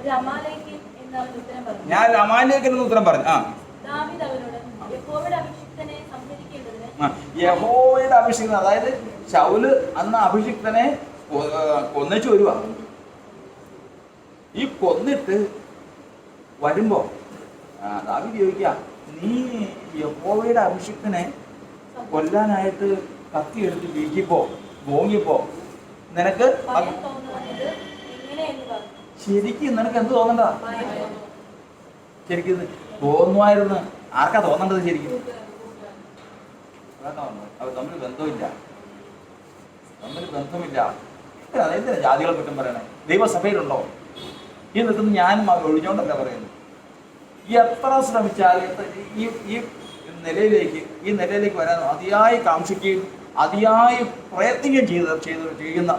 ഒരു അമാലേക്യൻ എന്നാണ് ഉത്തരം പറഞ്ഞു.
ഞാൻ അമാലേക്യൻ എന്ന് ഉത്തരം പറഞ്ഞു.
ദാവീദ് അവനോട് യഹോവയുടെ അഭിഷിക്തനെ സംഹരിക്കേണ്ടതിന്.
യഹോവയുടെ അഭിഷിക്തൻ, അതായത് ശൗല് അന്ന് അഭിഷിക്തനെ കൊന്നിച്ചു വരുവാ. ഈ കൊന്നിട്ട് വരുമ്പോ ദാവീദ് ചോദിക്കുക, നീ യഹോവയുടെ അഭിഷിക്തനെ കൊല്ലാനായിട്ട് കത്തി എടുത്ത് വീക്കിപ്പോ ഓങ്ങിപ്പോ നിനക്ക് ശരിക്കും നിനക്ക് എന്ത് തോന്നണ്ട? ശരിക്കും തോന്നുമായിരുന്നു. ആർക്കാ തോന്നേണ്ടത്? ശരിക്കും അവർ തമ്മിൽ ബന്ധമില്ല, എന്തിനാ ജാതികളെ കുറ്റം പറയണേ? ദൈവസഭയിലുണ്ടോ? ഈ നിൽക്കുന്ന ഞാനും ഒഴിഞ്ഞോണ്ടല്ല പറയുന്നത്. എത്ര ശ്രമിച്ചാൽ ഈ നിലയിലേക്ക് വരാൻ അതിയായി കാക്ഷിക്കുകയും അതിയായി പ്രയത്നിക്കുകയും ചെയ്യുന്ന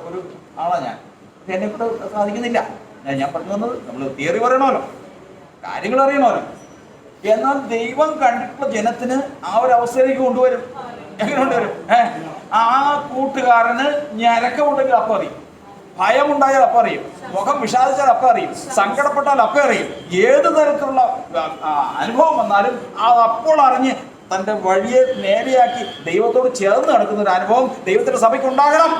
ഒരു ആളാണ് ഞാൻ. എന്നെ കൊണ്ട് സാധിക്കുന്നില്ല. ഞാൻ പറഞ്ഞു വന്നത്, നമ്മൾ തിയറി പറയണമല്ലോ, കാര്യങ്ങൾ അറിയണമല്ലോ. എന്നാൽ ദൈവം കണ്ടിട്ടുള്ള ജനത്തിന് ആ ഒരു അവസ്ഥയിലേക്ക് കൊണ്ടുവരും. എങ്ങനെ കൊണ്ടുവരും? ആ കൂട്ടുകാരന് ഞരക്കമുണ്ടെങ്കിൽ അപ്പം അറിയും, ഭയമുണ്ടായാൽ അപ്പം അറിയും, മുഖം വിഷാദിച്ചാൽ അപ്പം അറിയും, സങ്കടപ്പെട്ടാൽ അപ്പം അറിയും. ഏത് തരത്തിലുള്ള അനുഭവം വന്നാലും അത് അപ്പോൾ അറിഞ്ഞ് തന്റെ വഴിയെ നേരെയാക്കി ദൈവത്തോട് ചേർന്ന് നടക്കുന്ന ഒരു അനുഭവം ദൈവത്തിന്റെ സഭയ്ക്ക് ഉണ്ടാകണം.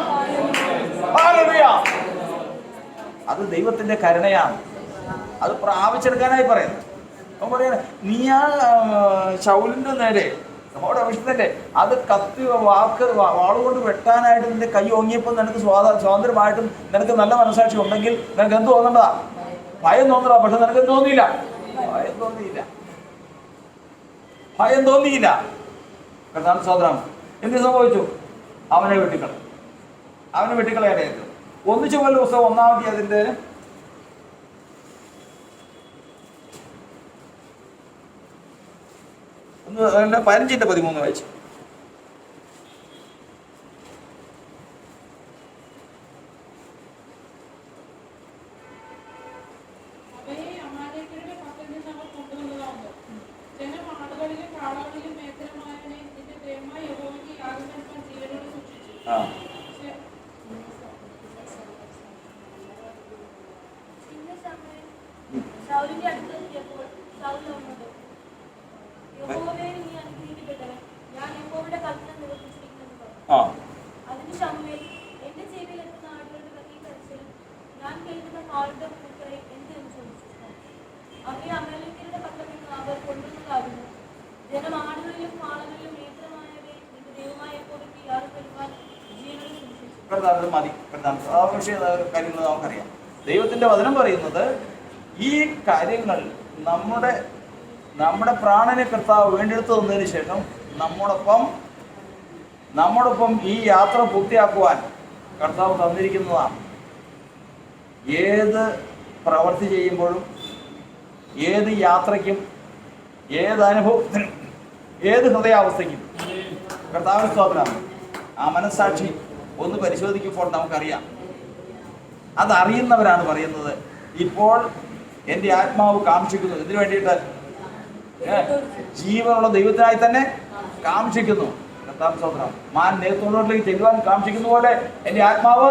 അത് ദൈവത്തിന്റെ കരുണയാണ്. അത് പ്രാപിച്ചെടുക്കാനായി പറയുന്നത്. അവൻ പറയണ, നീ ആ ശൗലിന്റെ നേരെ യഹോവയുടെ അഭിഷിക്തന്റെ അത് കത്തി വാളുകൊണ്ട് വെട്ടാനായിട്ട് നിന്റെ കൈ ഓങ്ങിയപ്പോൾ നിനക്ക് സ്വാതന്ത്ര്യമായിട്ടും നിനക്ക് നല്ല മനസ്സാക്ഷി ഉണ്ടെങ്കിൽ നിനക്ക് എന്ത് തോന്നേണ്ടതാ? ഭയം തോന്നടാ. പക്ഷെ നിനക്ക് എന്ത് തോന്നിയില്ല? ഭയം തോന്നിയില്ല. ഭയം തോന്നിയില്ല. കർത്താവിന്റെ സഹോദരൻ എന്ത് സംഭവിച്ചു? അവനെ വെട്ടിക്കളയാനായിട്ട് ഒന്നിച്ചു പോലെ പുസ്തകം 1-ാം അധ്യായത്തിന്റെ 15-13 വായിച്ചു.
സൗലിന്റെ അടുത്തെത്തിയപ്പോൾ സൗൽ വന്നത്, യഹോവേ നീ അനുഗ്രഹിക്കപ്പെട്ടവൻ, ഞാൻ യഹോവയുടെ കൽപ്പന നിവർത്തിച്ചിരിക്കുന്നെന്ന് പറഞ്ഞു. അതിന് ശമൂവേൽ, എന്റെ ചെവിയിൽ എത്തുന്ന ആടുകളുടെ വലിയ കരച്ചിലും ഞാൻ കേൾക്കുന്ന കാളുടെ പൂക്കളെ എന്ത് എന്ന് ചോദിച്ചു. അവയെ അമലേക്യരുടെ പക്കൽ നിന്ന് അവർ കൊണ്ടുവന്നതാകുന്നു. ജനം ആടുകളിലും കാളകളിലും നേത്രമായവയെ നിന്റെ ദൈവമായ യഹോവയ്ക്ക് യാതൊരു വരുവാൻ ജീവനും സൂക്ഷിച്ചു.
കാര്യങ്ങൾ നമുക്കറിയാം. ദൈവത്തിന്റെ വചനം പറയുന്നത് ഈ കാര്യങ്ങൾ നമ്മുടെ പ്രാണനെ കർത്താവ് വീണ്ടെടുത്ത് തന്നതിന് ശേഷം നമ്മോടൊപ്പം ഈ യാത്ര പൂർത്തിയാക്കുവാൻ കർത്താവ് തന്നിരിക്കുന്നതാണ്. ഏത് പ്രവൃത്തി ചെയ്യുമ്പോഴും, ഏത് യാത്രയ്ക്കും, ഏത് അനുഭവത്തിനും, ഏത് ഹൃദയാവസ്ഥയ്ക്കും കർത്താവിന് സ്തോത്രമാണ്. ആ മനസ്സാക്ഷി ഒന്ന് പരിശോധിക്കുമ്പോൾ നമുക്കറിയാം. അതറിയുന്നവരാണ് പറയുന്നത്, ഇപ്പോൾ എൻ്റെ ആത്മാവ് കാക്ഷിക്കുന്നു. ഇതിനു വേണ്ടിയിട്ട് ജീവനുള്ള ദൈവത്തിനായി തന്നെ കാക്ഷിക്കുന്നു. കർത്താവിന്റെ സ്തോത്രം. മാൻ നേതൃത്വത്തിലേക്ക് ചെല്ലുവാൻ കാക്ഷിക്കുന്ന പോലെ എൻ്റെ ആത്മാവ്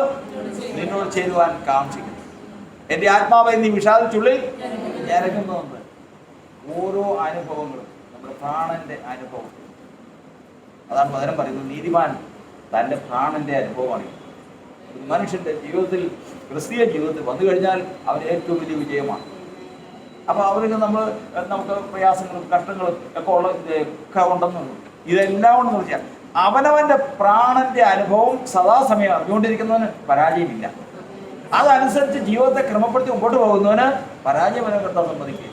നിന്നോട് ചേരുവാൻ കാക്ഷിക്കുന്നു. എൻ്റെ ആത്മാവ് നീ വിഷാദിച്ചുള്ളിൽ ഞരങ്ങുന്നുണ്ട്. ഓരോ അനുഭവങ്ങളും നമ്മുടെ പ്രാണന്റെ അനുഭവം. അതാണ് വചനം പറയുന്നത്, നീതിമാൻ തൻ്റെ പ്രാണന്റെ അനുഭവമാണ്. മനുഷ്യന്റെ ജീവിതത്തിൽ, ക്രിസ്തീയ ജീവിതത്തിൽ വന്നു കഴിഞ്ഞാൽ അവന് ഏറ്റവും വലിയ വിജയമാണ്. അപ്പോൾ അവർക്ക് നമുക്ക് പ്രയാസങ്ങളും കഷ്ടങ്ങളും ഒക്കെ ഉണ്ടെന്നുള്ളൂ. ഇതെല്ലാം ഉണ്ടെന്ന് വെച്ചാൽ അവനവന്റെ പ്രാണന്റെ അനുഭവം സദാസമയം അറിഞ്ഞുകൊണ്ടിരിക്കുന്നവന് പരാജയമില്ല. അതനുസരിച്ച് ജീവിതത്തെ ക്രമപ്പെടുത്തി മുമ്പോട്ട് പോകുന്നവന് പരാജയം കർത്താവ് സമ്മതിക്കുക.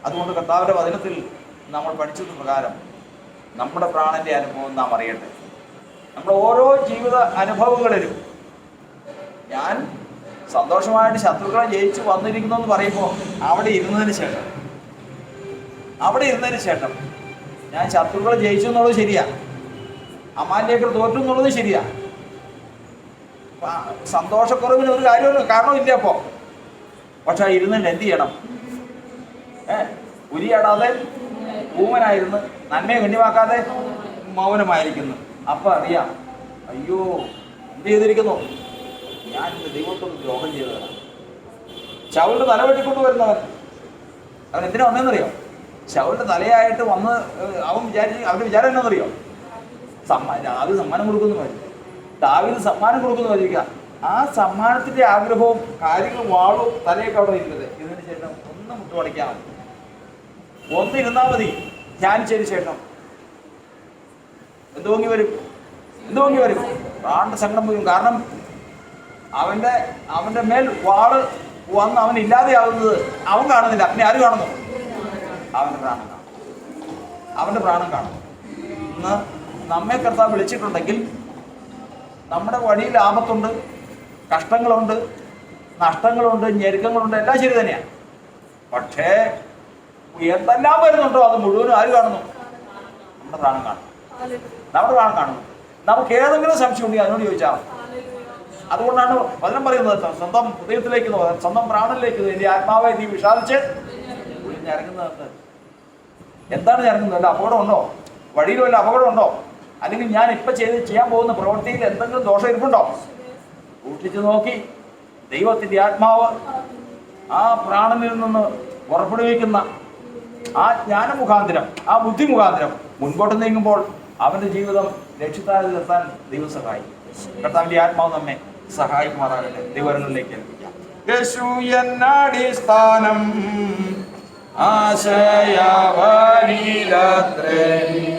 അതുകൊണ്ട് കർത്താവിന്റെ വചനത്തിൽ നമ്മൾ പഠിച്ചത് പ്രകാരം നമ്മുടെ പ്രാണന്റെ അനുഭവം നാം അറിയട്ടെ. നമ്മുടെ ഓരോ ജീവിത അനുഭവങ്ങളിലും ഞാൻ സന്തോഷമായിട്ട് ശത്രുക്കളെ ജയിച്ച് വന്നിരിക്കുന്നു എന്ന് പറയുമ്പോൾ അവിടെ ഇരുന്നതിന് ശേഷം ഞാൻ ശത്രുക്കളെ ജയിച്ചു എന്നുള്ളത് ശരിയാ, അമാലിയേക്കർ തോറ്റു എന്നുള്ളത് ശരിയാ. സന്തോഷക്കുറവിന് ഒരു കാര്യമില്ല, കാരണമില്ല അപ്പോൾ. പക്ഷെ ഇരുന്നിട്ട് എന്ത് ചെയ്യണം? ഉരിയാടാതെ ഊമനായിരുന്നു, നന്മയെ ഗണ്യമാക്കാതെ മൗനമായിരിക്കുന്നു. അപ്പം അറിയാം, അയ്യോ എന്ത് ചെയ്തിരിക്കുന്നു, ഞാൻ ഇന്ന് ദൈവത്തോട് ദ്രോഹം ചെയ്തതാണ്. ശൗലിന്റെ തല വെട്ടിക്കൊണ്ടുവരുന്നവൻ അവൻ എന്തിനാ വന്നതെന്നറിയോ? ശൗലിന്റെ തലയായിട്ട് വന്ന് അവന്റെ വിചാരം എന്നാന്നറിയോ? ദാവീദ് സമ്മാനം കൊടുക്കുന്നു വരും. ദാവീദ് സമ്മാനം കൊടുക്കുന്നു വരിക. ആ സമ്മാനത്തിന്റെ ആഗ്രഹവും കാര്യങ്ങളും വാളും തലയൊക്കെ അവിടെ ഇരുന്നത്. ഇതിന് ശേഷം ഒന്ന് മുട്ടുപടയ്ക്കാൻ മതി, ഒന്നിരുന്നാൽ മതി. ധ്യാനിച്ചതിന് ശേഷം എന്ത് പൊങ്ങി വരും? പ്രാണന്റെ സങ്കടം വരും. കാരണം അവന്റെ മേൽ വാള് വന്ന് അവൻ ഇല്ലാതെയാവുന്നത് അവൻ കാണുന്നില്ല. പിന്നെ ആര് കാണുന്നു? അവന്റെ പ്രാണൻ കാണുന്നു. ഇന്ന് നമ്മെ കർത്താവ് വിളിച്ചിട്ടുണ്ടെങ്കിൽ നമ്മുടെ വഴിയിൽ ആപത്തുണ്ട്, കഷ്ടങ്ങളുണ്ട്, നഷ്ടങ്ങളുണ്ട്, ഞെരുക്കങ്ങളുണ്ട്, എല്ലാം ശരി തന്നെയാണ്. പക്ഷേ എന്തെല്ലാം വരുന്നുണ്ടോ അത് മുഴുവനും ആര് കാണുന്നു? നമ്മുടെ പ്രാണൻ കാണുന്നു. നമുക്ക് ഏതെങ്കിലും സംശയം ഉണ്ടെങ്കിൽ അതിനോട് ചോദിച്ചാൽ മതി. അതുകൊണ്ടാണ് വചനം പറയുന്നത്, സ്വന്തം ഹൃദയത്തിലേക്ക്, സ്വന്തം പ്രാണനിലേക്ക് എൻ്റെ ആത്മാവെ നീ വിഷാദിച്ച് ഞരങ്ങുന്നത്. എന്താണ് ഞരങ്ങുന്നത്? വല്ല അപകടം ഉണ്ടോ? വഴിയിൽ വല്ല അപകടം ഉണ്ടോ? അല്ലെങ്കിൽ ഞാൻ ഇപ്പം ചെയ്യാൻ പോകുന്ന പ്രവൃത്തിയിൽ എന്തെങ്കിലും ദോഷം ഇരിപ്പുണ്ടോ? സൂക്ഷിച്ചു നോക്കി ദൈവത്തിൻ്റെ ആത്മാവ് ആ പ്രാണനിൽ നിന്ന് പുറപ്പെടുവിക്കുന്ന ആ ജ്ഞാനമുഖാന്തരം, ആ ബുദ്ധി മുഖാന്തരം മുൻപോട്ട് നീങ്ങുമ്പോൾ അവന്റെ ജീവിതം ലക്ഷ്യത്താലെത്താൻ ദൈവം സഹായിക്കും. കർത്താവിന്റെ ആത്മാവ് നമ്മെ സഹായിക്കുമാറാകട്ടെ. ദൈവങ്ങളിലേക്ക് ഏൽപ്പിക്കാം.
യേശു എന്നടിസ്ഥാനം
ആശയവനിലത്രേ